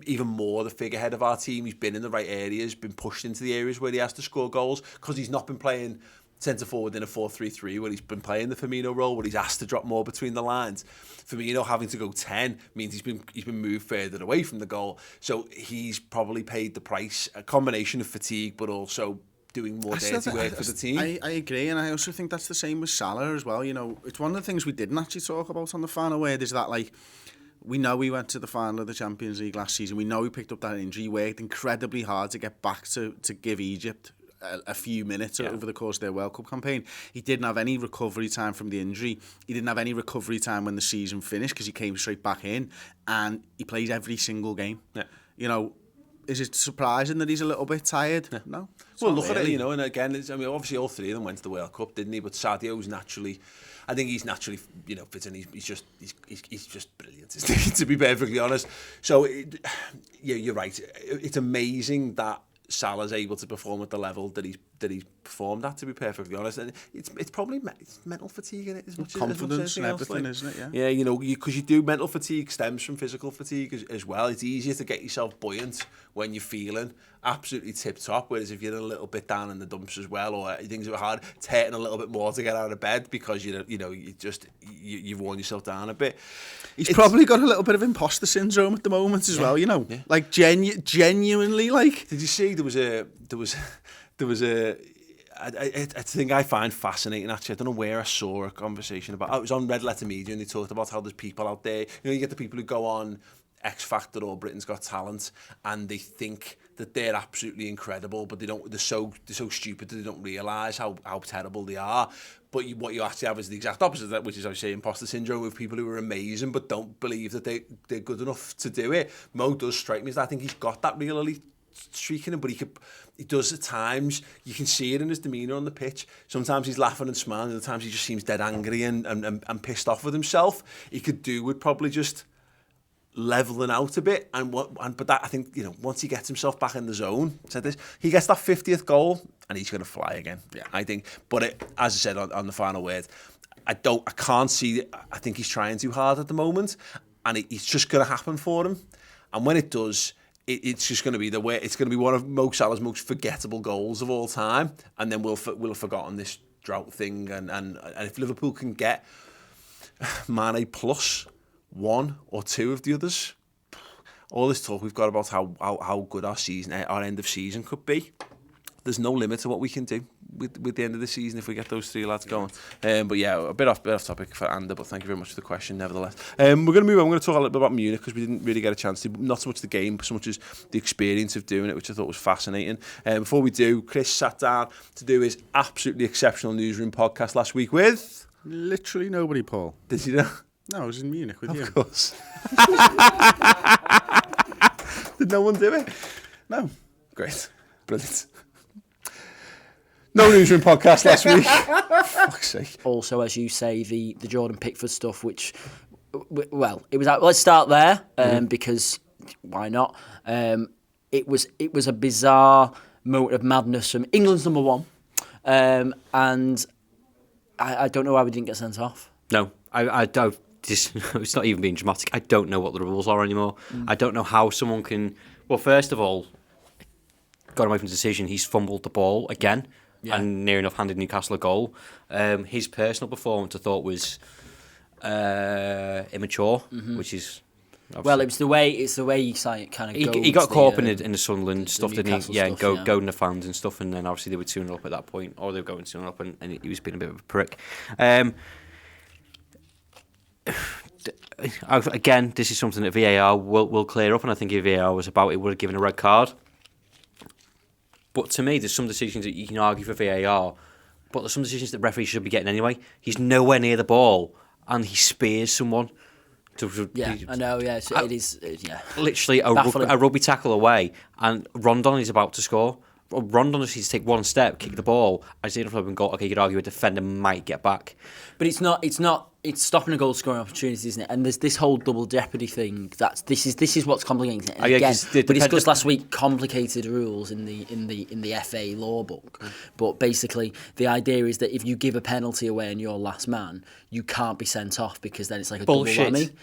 even more the figurehead of our team. He's been in the right areas, been pushed into the areas where he has to score goals, because he's not been playing centre forward in a 4-3-3 where he's been playing the Firmino role where he's asked to drop more between the lines. Firmino having to go 10 means he's been moved further away from the goal, so he's probably paid the price, a combination of fatigue but also doing more dirty work for the team. I agree, and I also think that's the same with Salah as well. It's one of the things we didn't actually talk about on the final word is that we know we went to the final of the Champions League last season, we know we picked up that injury, he worked incredibly hard to get back to give Egypt a few minutes over the course of their World Cup campaign. He didn't have any recovery time from the injury. He didn't have any recovery time when the season finished because he came straight back in and he plays every single game. Yeah. Is it surprising that he's a little bit tired? Yeah. No. Well, look really. At it, and again, obviously all three of them went to the World Cup, didn't he? But Sadio's naturally, I think he's naturally, fit in. He's just brilliant, isn't he? To be perfectly honest. So, you're right. It's amazing that Salah's able to perform at the level that he's performed at, to be perfectly honest, and it's probably mental fatigue in it as much confidence as and everything, isn't it? Yeah, because you do mental fatigue stems from physical fatigue as well. It's easier to get yourself buoyant when you're feeling absolutely tip top, whereas if you're a little bit down in the dumps as well, or things are hard, it's hurting a little bit more to get out of bed because you've worn yourself down a bit. He's probably got a little bit of imposter syndrome at the moment as well. Like genuinely. Like, did you see there was a thing I find fascinating, actually. I don't know where I saw a conversation about. It was on Red Letter Media, and they talked about how there's people out there. You get the people who go on X Factor or Britain's Got Talent, and they think that they're absolutely incredible, but they're so stupid that they don't realise how terrible they are. But what you actually have is the exact opposite of that, which is, I say, imposter syndrome with people who are amazing but don't believe that they're good enough to do it. Mo does strike me as I think he's got that real elite streak in him, but he does at times. You can see it in his demeanour on the pitch. Sometimes he's laughing and smiling, other times he just seems dead angry and pissed off with himself. He could do with probably just leveling out a bit, but that, I think, once he gets himself back in the zone, he gets that 50th goal and he's going to fly again. Yeah, I think. But as I said on the final word, I can't see it. I think he's trying too hard at the moment, and it's just going to happen for him. And when it does, it's just going to be the way. It's going to be one of Mo Salah's most forgettable goals of all time, and then we'll have forgotten this drought thing. And if Liverpool can get Mane plus one or two of the others, all this talk we've got about how good our end of season could be, there's no limit to what we can do with the end of the season if we get those three lads going. But yeah, a bit off topic for Ander, but thank you very much for the question nevertheless. We're going to move on. We're going to talk a little bit about Munich because we didn't really get a chance to, not so much the game but so much as the experience of doing it, which I thought was fascinating. Before we do, Chris sat down to do his absolutely exceptional newsroom podcast last week with literally nobody, Paul. Did you know? No, I was in Munich with you. Of course. Did no one do it? No. Great. Brilliant. No newsroom podcast last week. Fuck's sake. Also, as you say, the Jordan Pickford stuff, which, well, it was out. Let's start there because why not? It was a bizarre moment of madness from England's number one, and I don't know why we didn't get sent off. No, I don't. It's not even being dramatic. I don't know what the rules are anymore. I don't know how someone can. Well, first of all, got away from the decision. He's fumbled the ball again. and near enough handed Newcastle a goal. His personal performance, I thought, was immature, which is... Well, it's the way you kind of he got caught up in the Sunderland stuff, didn't he? Newcastle And stuff, goading the fans and stuff, and then obviously they were 2-0 up at that point, or they were going 2-0 up, and he was being a bit of a prick. Again, this is something that VAR will clear up, and I think if VAR was about it, would have given a red card. But to me, there's some decisions that you can argue for VAR, but there's some decisions that referees should be getting anyway. He's nowhere near the ball, and he spears someone. I know. Yeah, it is. Literally a rugby tackle away, and Rondon is about to score. Rondon just needs to take one step, kick the ball. I see it and go. Okay, you could argue a defender might get back, but it's not. It's stopping a goal scoring opportunity, isn't it? And there's this whole double jeopardy thing. This is what's complicating it. And again, we discussed last week complicated rules in the FA law book. But basically, the idea is that if you give a penalty away and you're last man, you can't be sent off because then it's like a bullshit. double whammy.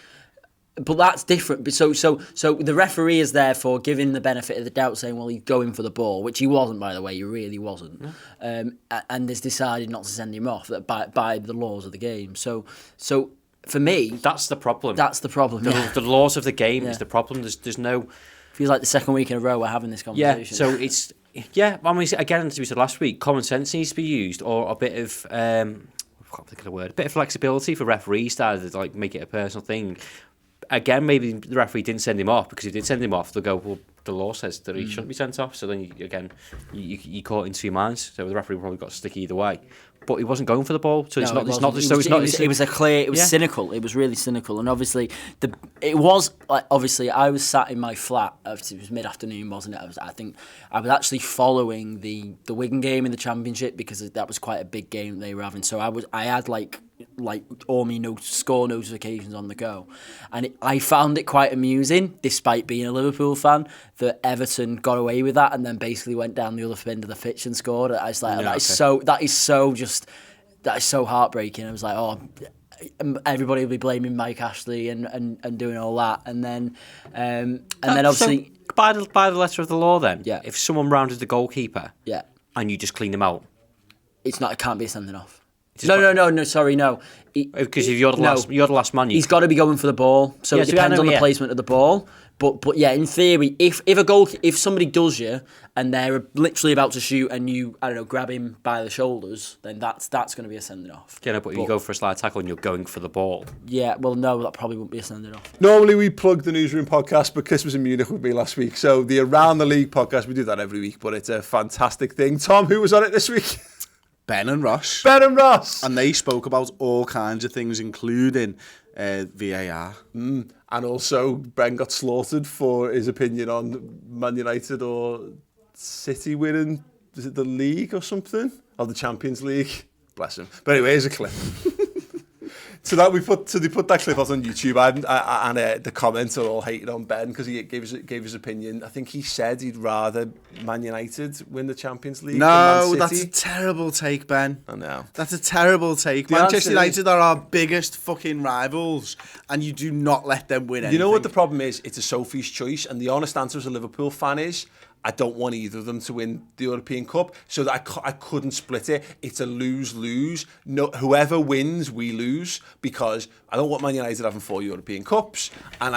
But that's different. So the referee is therefore giving the benefit of the doubt, saying, well, he's going for the ball, which he wasn't, by the way. He really wasn't. And has decided not to send him off by the laws of the game. So for me, that's the problem. That's the problem. The laws of the game is the problem. There's no. Feels like the second week in a row we're having this conversation. Yeah. So it's I mean, again, as we said last week, common sense needs to be used, or a bit of I can't think of the word. A bit of flexibility for referees to like make it a personal thing. Again, maybe the referee didn't send him off, because if he did send him off, they'll go, well, the law says that he shouldn't be sent off. So then, you caught into your minds. So the referee probably got sticky either way. But he wasn't going for the ball, so it was cynical. It was really cynical, and obviously I was sat in my flat. It was mid-afternoon, wasn't it? I think I was actually following the Wigan game in the Championship, because that was quite a big game they were having. So I had like all my score notifications on the go, and I found it quite amusing, despite being a Liverpool fan, that Everton got away with that and then basically went down the other end of the pitch and scored. I was like, that is so heartbreaking. I was like, oh, everybody will be blaming Mike Ashley and doing all that, and then obviously by the letter of the law, then if someone rounded the goalkeeper, and you just cleaned him out, it can't be a sending off. No. Sorry, no. Because if you're the last man, he's got to be going for the ball. So it depends on the placement of the ball. But yeah, in theory, if somebody does you and they're literally about to shoot and you, I don't know, grab him by the shoulders, then that's going to be a sending off. Yeah, but you go for a slide tackle and you're going for the ball. Yeah, well, no, that probably wouldn't be a sending off. Normally we plug the Newsroom podcast, but Chris was in Munich with me last week. So the Around the League podcast, we do that every week, but it's a fantastic thing. Tom, who was on it this week? Ben and Ross. And they spoke about all kinds of things, including VAR. And also, Ben got slaughtered for his opinion on Man United or City winning, is it the league or something? Or the Champions League? Bless him. But anyway, here's a clip. So they put that clip out on YouTube, and the comments are all hating on Ben because he gave his opinion. I think he said he'd rather Man United win the Champions League than Man City. That's a terrible take, Ben. I know. That's a terrible take. Manchester United are our biggest fucking rivals, and you do not let them win anything. You know what the problem is? It's a Sophie's choice, and the honest answer as a Liverpool fan is, I don't want either of them to win the European Cup, so that I couldn't split it. It's a lose-lose. No, whoever wins, we lose, because I don't want Man United having 4 European Cups. And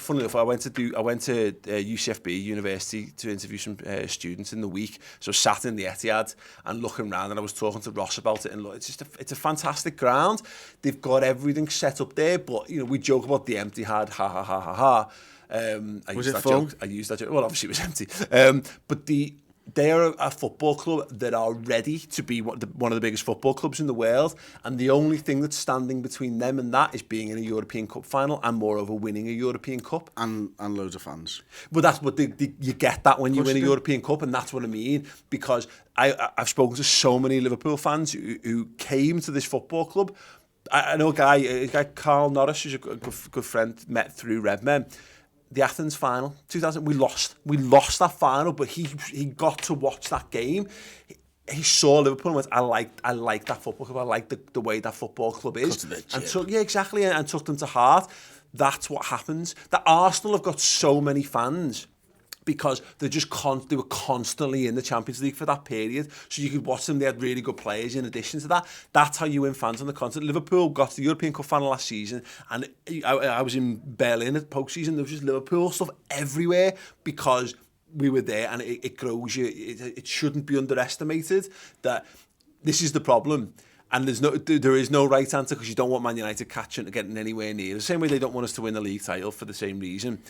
funnily enough, I went to UCFB University to interview some students in the week. So sat in the Etihad and looking around, and I was talking to Ross about it. And look, it's a fantastic ground. They've got everything set up there, but we joke about the empty had, ha ha ha ha ha. Was it full? I used that joke. Well, obviously it was empty. But they are a football club that are ready to be one of the biggest football clubs in the world. And the only thing that's standing between them and that is being in a European Cup final and moreover winning a European Cup. And loads of fans. But that's what you get that when you win a European Cup, and that's what I mean. Because I've spoken to so many Liverpool fans who came to this football club. I know a guy Carl Norris, who's a good friend, met through Redmen. The Athens final, 2000, we lost that final, but he got to watch that game. He saw Liverpool and went, I like that football club. I like the way that football club is. And took them to heart. That's what happens. That Arsenal have got so many fans because they were constantly in the Champions League for that period. So you could watch them. They had really good players in addition to that. That's how you win fans on the continent. Liverpool got to the European Cup final last season, and I was in Berlin at post-season. There was just Liverpool stuff everywhere because we were there, and it grows you. It shouldn't be underestimated that this is the problem. And there is no right answer, because you don't want Man United catching to getting anywhere near. The same way they don't want us to win the league title for the same reason.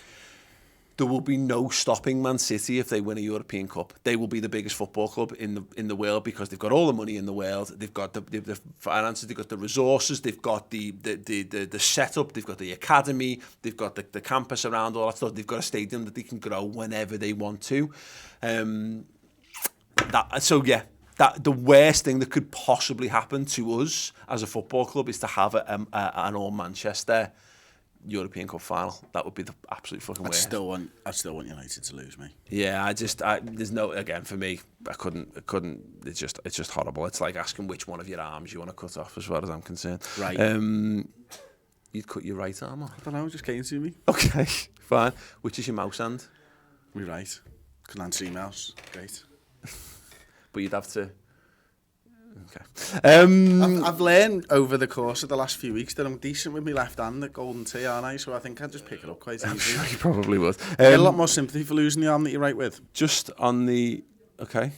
There will be no stopping Man City if they win a European Cup. They will be the biggest football club in the world, because they've got all the money in the world. They've got the finances, they've got the resources, they've got the setup, they've got the academy, they've got the campus around all that stuff. They've got a stadium that they can grow whenever they want to. That the worst thing that could possibly happen to us as a football club is to have an all Manchester European Cup final. That would be the absolute fucking worst. I still want United to lose, me. Yeah, there's no, again, for me, I couldn't. It's just horrible. It's like asking which one of your arms you want to cut off, as far as I'm concerned. Right. You'd cut your right arm off. I don't know, just came to me. Okay, fine. Which is your mouse hand? Me right. Can answer emails. Great. But you'd have to. Okay. I've learned over the course of the last few weeks that I'm decent with my left hand at Golden Tee, aren't I? So I think I'd just pick it up quite easily. I'm sure you probably would. You get a lot more sympathy for losing the arm that you write with. Just on the... Okay.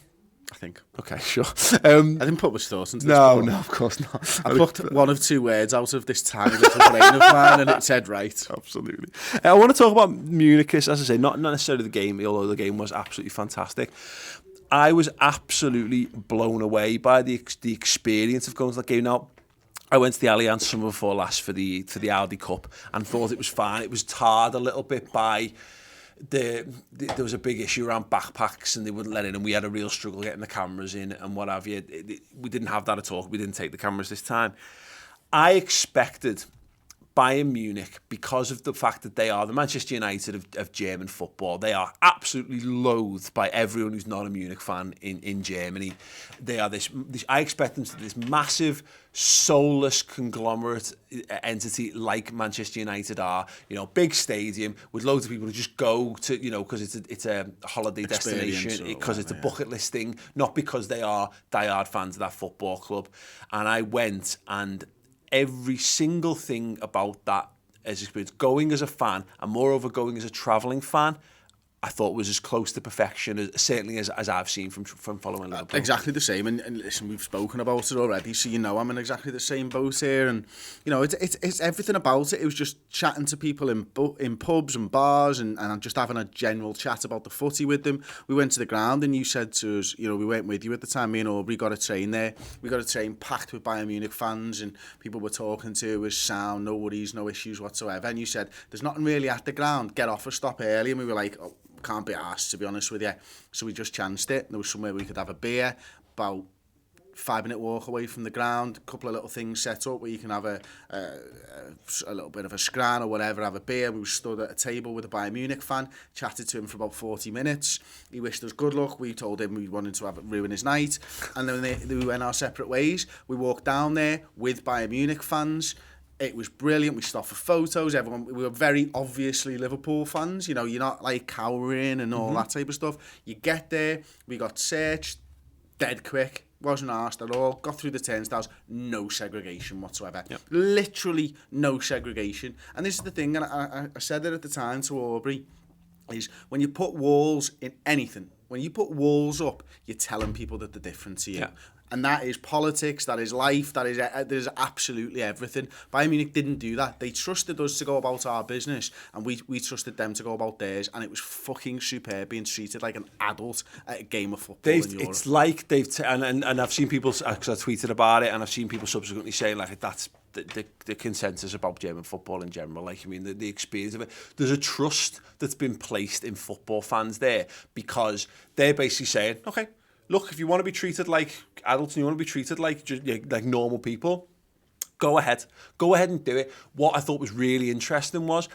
I think. Okay, sure. I didn't put much thought into this. No, of course not. I plucked one of two words out of this tiny little brain of mine, and it said right. Absolutely. I want to talk about Munich, as I say, not necessarily the game, although the game was absolutely fantastic. I was absolutely blown away by the experience of going to that game. Now, I went to the Allianz summer before last for the Audi Cup and thought it was fine. It was tarred a little bit by there was a big issue around backpacks, and they wouldn't let in, and we had a real struggle getting the cameras in and what have you. We didn't have that at all. We didn't take the cameras this time. I expected Bayern Munich, because of the fact that they are the Manchester United of German football, they are absolutely loathed by everyone who's not a Munich fan in Germany. They are this I expect them to be this massive, soulless conglomerate entity like Manchester United are. You know, big stadium with loads of people who just go to, you know, because it's a holiday destination, because it's a bucket list thing, not because they are diehard fans of that football club. And I went, and every single thing about that as experience, going as a fan, and moreover going as a travelling fan, I thought was as close to perfection as certainly as I've seen from following Liverpool. Exactly the same, and listen, we've spoken about it already, so you know I'm in exactly the same boat here, and you know it's everything about it. It was just chatting to people in pubs and bars, and just having a general chat about the footy with them. We went to the ground, and you said to us, you know, we weren't with you at the time. Me and Aubrey got a train there. We got a train packed with Bayern Munich fans, and people were talking to us, sound, no worries, no issues whatsoever. And you said, "There's nothing really at the ground. Get off or stop early." And we were like, "Oh, can't be arsed, to be honest with you." So we just chanced it. There was somewhere we could have a beer, about 5-minute walk away from the ground, a couple of little things set up where you can have a little bit of a scran or whatever, have a beer. We stood at a table with a Bayern Munich fan, chatted to him for about 40 minutes. He wished us good luck. We told him we wanted to ruin his night. And then we went our separate ways. We walked down there with Bayern Munich fans. It was brilliant. We stopped for photos. We were very obviously Liverpool fans. You know, you're not like cowering and all that type of stuff. You get there. We got searched dead quick. Wasn't asked at all. Got through the turnstiles. No segregation whatsoever. Yep. Literally no segregation. And this is the thing, and I said it at the time to Aubrey, is when you put walls in anything, when you put walls up, you're telling people that they're different to you. Yeah. And that is politics, that is life, that is absolutely everything. Bayern Munich didn't do that. They trusted us to go about our business, and we trusted them to go about theirs, and it was fucking superb being treated like an adult at a game of football in Europe. It's like and I've seen people, because I tweeted about it, and I've seen people subsequently saying like that's the consensus about German football in general. Like, I mean, the experience of it. There's a trust that's been placed in football fans there, because they're basically saying, okay, look, if you want to be treated like adults and you want to be treated like normal people, go ahead and do it. What I thought was really interesting was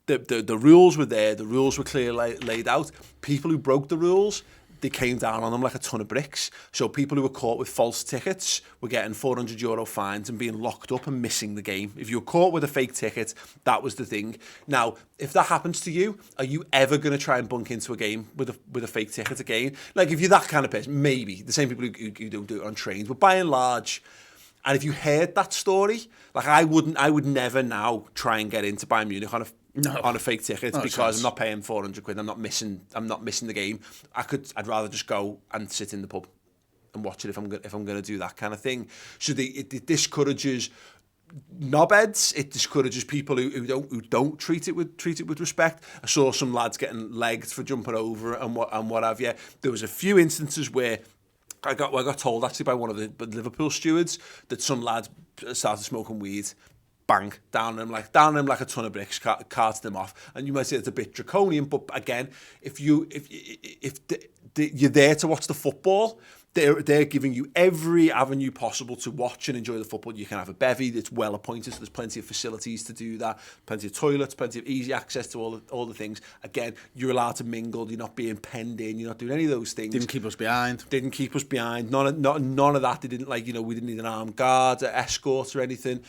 the rules were there, the rules were clearly laid out. People who broke the rules, they came down on them like a ton of bricks. So people who were caught with false tickets were getting €400 fines and being locked up and missing the game. If you were caught with a fake ticket, that was the thing. Now, if that happens to you, are you ever going to try and bunk into a game with a fake ticket again? Like, if you're that kind of person, maybe. The same people who don't do it on trains. But by and large, and if you heard that story, like I would never now try and get into Bayern Munich on a fake ticket because I'm not paying £400. I'm not missing the game. I'd rather just go and sit in the pub and watch it if I'm going to do that kind of thing. So it discourages knobheads. It discourages people who don't treat it with respect. I saw some lads getting legged for jumping over and what have you. There was a few instances where I got told actually by one of the Liverpool stewards that some lads started smoking weed. Bang, down them like a ton of bricks, carted them off. And you might say it's a bit draconian, but again, if you're there to watch the football, they're giving you every avenue possible to watch and enjoy the football. You can have a bevy that's well appointed, so there's plenty of facilities to do that, plenty of toilets, plenty of easy access to all the things. Again, you're allowed to mingle. You're not being penned in. You're not doing any of those things. Didn't keep us behind. None of that. They didn't we didn't need an armed guard, an escort, or anything.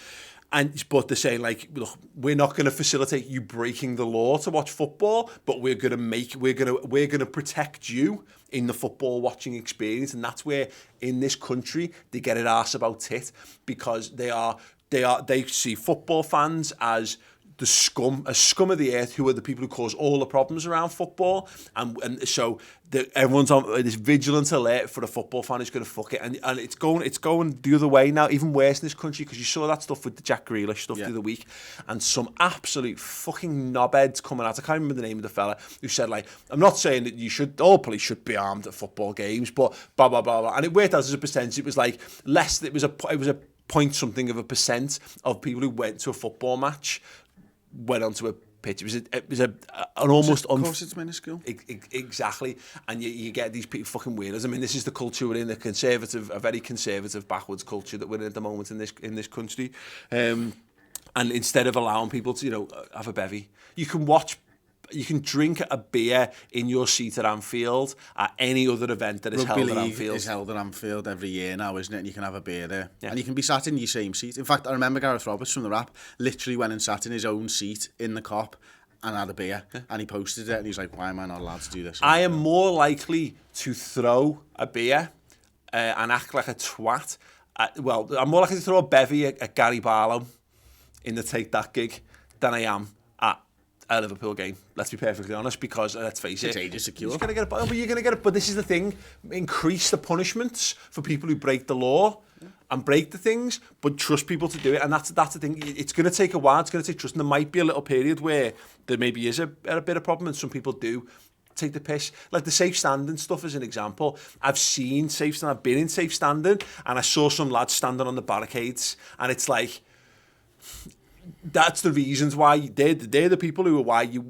But they're saying, like, look, we're not going to facilitate you breaking the law to watch football, but we're going to protect you in the football watching experience. And that's where in this country they get it arse about tit, because they see football fans as the scum of the earth, who are the people who cause all the problems around football, and so everyone's on this vigilant alert for a football fan who's going to fuck it, and it's going the other way now, even worse in this country, because you saw that stuff with the Jack Grealish stuff the other week, and some absolute fucking knobheads coming out. I can't remember the name of the fella who said, like, I'm not saying that all police should be armed at football games, but blah blah blah blah, and it worked out as a percentage. It was like less. It was a point something of a percent of people who went to a football match went onto a pitch. It was an almost... Of course it's minuscule. Exactly. And you get these people fucking weirdos. I mean, this is the culture we're in, a very conservative, backwards culture that we're in at the moment in this country. And instead of allowing people to, have a bevy, you can drink a beer in your seat at Anfield at any other event that is Rugby held at League Anfield. is held at Anfield every year now, isn't it? And you can have a beer there. Yeah. And you can be sat in your same seat. In fact, I remember Gareth Roberts from the Rap literally went and sat in his own seat in the Cop and had a beer. Yeah. And he posted it and he's like, why am I not allowed to do this? I am more likely to throw a beer and act like a twat. I'm more likely to throw a bevy at Gary Barlow in the Take That gig than I am at a Liverpool game. Let's be perfectly honest, because let's face it, it's secure. You're going to get it. But this is the thing: increase the punishments for people who break the law and break the things, but trust people to do it. And that's the thing. It's going to take a while. It's going to take trust, and there might be a little period where there maybe is a bit of problem, and some people do take the piss. Like the safe standing stuff as an example. I've been in safe standing, and I saw some lads standing on the barricades, and it's like, that's the reasons why they're the people who are why you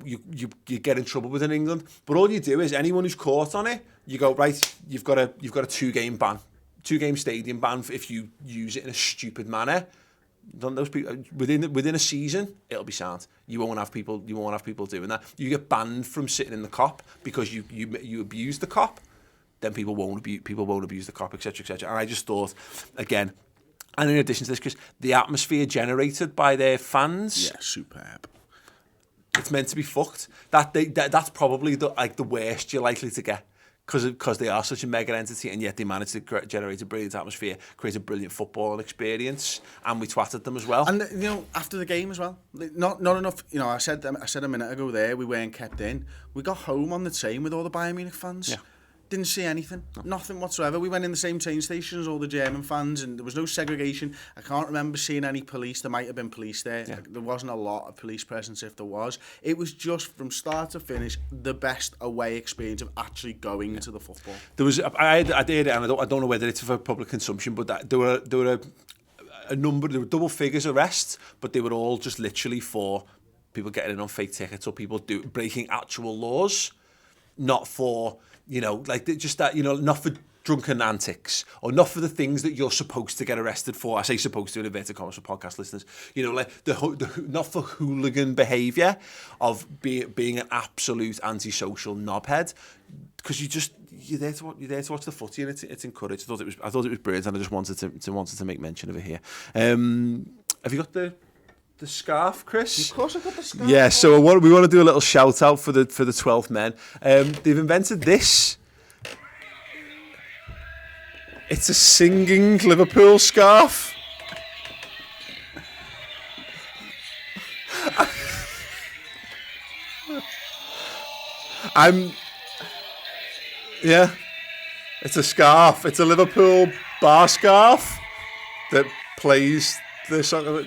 get in trouble with in England. But all you do is, anyone who's caught on it, you go, right, you've got a 2-game ban, 2-game stadium ban if you use it in a stupid manner. Don't those people within a season, it'll be sound. You won't have people doing that. You get banned from sitting in the Cop because you abuse the Cop. Then people won't abuse the Cop, etc., etc. And I just thought, again. And in addition to this, Chris, the atmosphere generated by their fans, yeah, superb. It's meant to be fucked. That's probably the worst you're likely to get, because they are such a mega entity, and yet they managed to generate a brilliant atmosphere, create a brilliant football experience, and we twatted them as well. And after the game as well, not enough. I said a minute ago there we weren't kept in. We got home on the train with all the Bayern Munich fans. Yeah. Didn't see anything, nothing whatsoever. We went in the same train station as all the German fans, and there was no segregation. I can't remember seeing any police. There might have been police there. Yeah. There wasn't a lot of police presence if there was. It was just from start to finish the best away experience of actually going to the football. There was I did, and I don't know whether it's for public consumption, but there were a number. There were double figures arrests, but they were all just literally for people getting in on fake tickets or people breaking actual laws, not for. Not for drunken antics, or not for the things that you're supposed to get arrested for. I say supposed to in inverted commas for podcast listeners. Not for hooligan behaviour of being an absolute antisocial knobhead, because you're there to watch the footy, and it's encouraged. I thought it was brilliant, and I just wanted to make mention of it here. Have you got the scarf, Chris? Of course I've got the scarf. Yeah, so we want to do a little shout out for the 12th men. They've invented this. It's a singing Liverpool scarf. Yeah, it's a scarf. It's a Liverpool bar scarf that plays the song of it.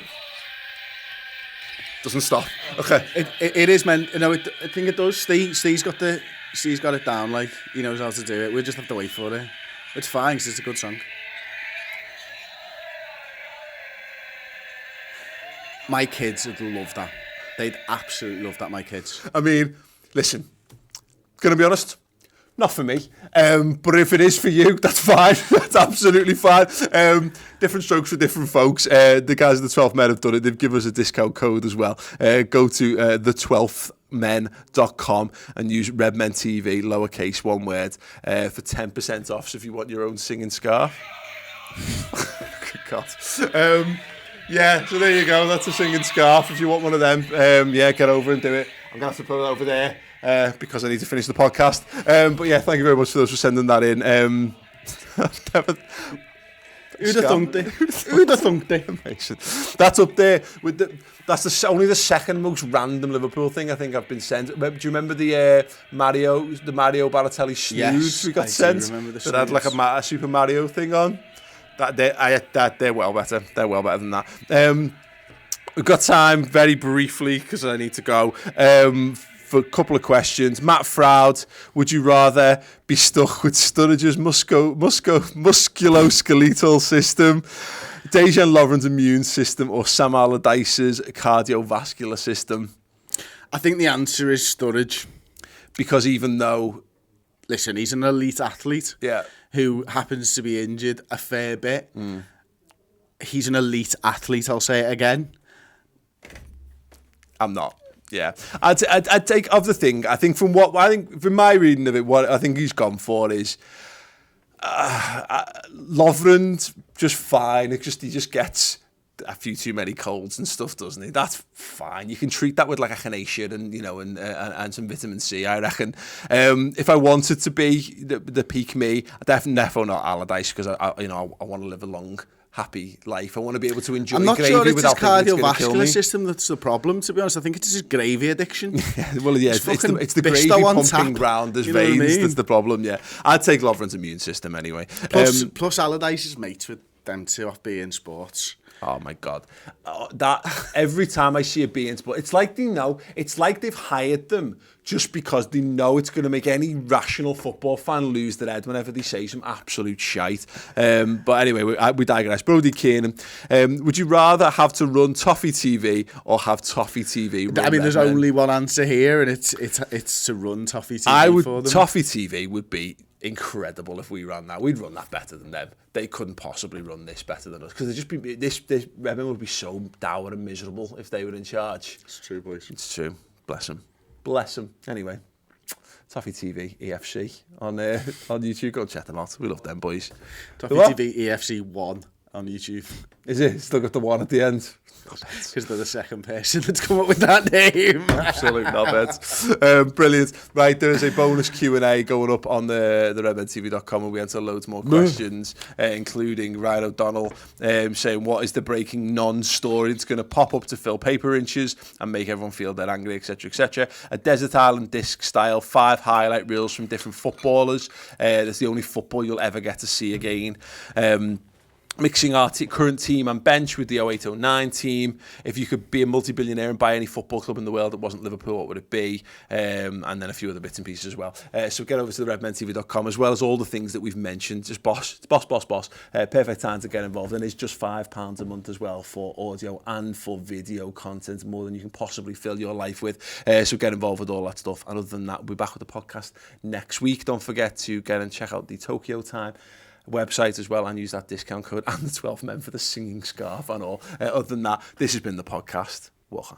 Doesn't stop. Okay. It is meant. No, I think it does. Steve's got it down. Like, he knows how to do it. We'll just have to wait for it. It's fine because it's a good song. My kids would love that. They'd absolutely love that. My kids. I mean, listen. Gonna be honest. Not for me, but if it is for you, that's fine. That's absolutely fine. Different strokes for different folks. The guys at the 12 Men have done it. They've given us a discount code as well. Go to the12men.com and use Redmen TV, lowercase, one word, for 10% off. So if you want your own singing scarf. Good God. Yeah, so there you go. That's a singing scarf. If you want one of them, get over and do it. I'm going to have to put it over there. Because I need to finish the podcast. But yeah, thank you very much for those for sending that in. Who'd have thunked it? Who'd have thunked it? Amazing. That's up there with only the second most random Liverpool thing I think I've been sent. Do you remember the Mario Balotelli snooze we got sent? That had like a Super Mario thing on. They're well better. They're well better than that. We've got time very briefly because I need to go. For a couple of questions. Matt Froud, would you rather be stuck with Sturridge's musculoskeletal system, Dejan Lovren's immune system, or Sam Allardyce's cardiovascular system? I think the answer is Sturridge. Because even though... Listen, he's an elite athlete who happens to be injured a fair bit. He's an elite athlete, I'll say it again. I'm not. Yeah, I'd take of the thing. I think from my reading of it, what I think he's gone for is Lovren just fine. He just gets a few too many colds and stuff, doesn't he? That's fine. You can treat that with like echinacea and some vitamin C, I reckon. If I wanted to be the peak me, I definitely not Allardyce because I want to live a long, happy life. I want to be able to enjoy gravy without thinking it's going to kill me. I'm not sure it's his cardiovascular system that's the problem, to be honest. I think it's his gravy addiction. It's the gravy pumping round his veins that's the problem, yeah. I'd take Lovren's immune system anyway. Plus Allardyce is mates with them two off beIN Sports. Oh my God! That every time I see a beIN Sport, it's like they know. It's like they've hired them just because they know it's going to make any rational football fan lose their head whenever they say some absolute shite. But anyway, we digress. Brody Kiernan, would you rather have to run Toffee TV or have Toffee TV run there's only one answer here, and it's to run Toffee TV for them. Toffee TV would be incredible if we ran that. We'd run that better than them. They couldn't possibly run this better than us because this Redmen would be so dour and miserable if they were in charge. It's true, boys. It's true. Bless them. Anyway, Toffee TV EFC on YouTube. Go and check them out. We love them boys. Toffee TV EFC 1 on YouTube. Is it? Still got the 1 at the end. Because they're the second person that's come up with that name. Absolute knobheads. Brilliant. Right, there is a bonus Q&A going up on the redmentv.com and we answer loads more questions, including Ryan O'Donnell saying, what is the breaking non-story that's going to pop up to fill paper inches and make everyone feel they're angry, etc., etc. A Desert Island Disc style 5 highlight reels from different footballers. That's the only football you'll ever get to see again. Mixing our current team and bench with the 08-09 team. If you could be a multi-billionaire and buy any football club in the world that wasn't Liverpool, what would it be? And then a few other bits and pieces as well. So get over to the redmentv.com as well as all the things that we've mentioned. Just boss. Perfect time to get involved. And it's just £5 a month as well for audio and for video content, more than you can possibly fill your life with. So get involved with all that stuff. And other than that, we'll be back with the podcast next week. Don't forget to get and check out the Tokyo Time website as well and use that discount code and the 12 men for the singing scarf and all. Other than that, this has been the podcast. Walk on.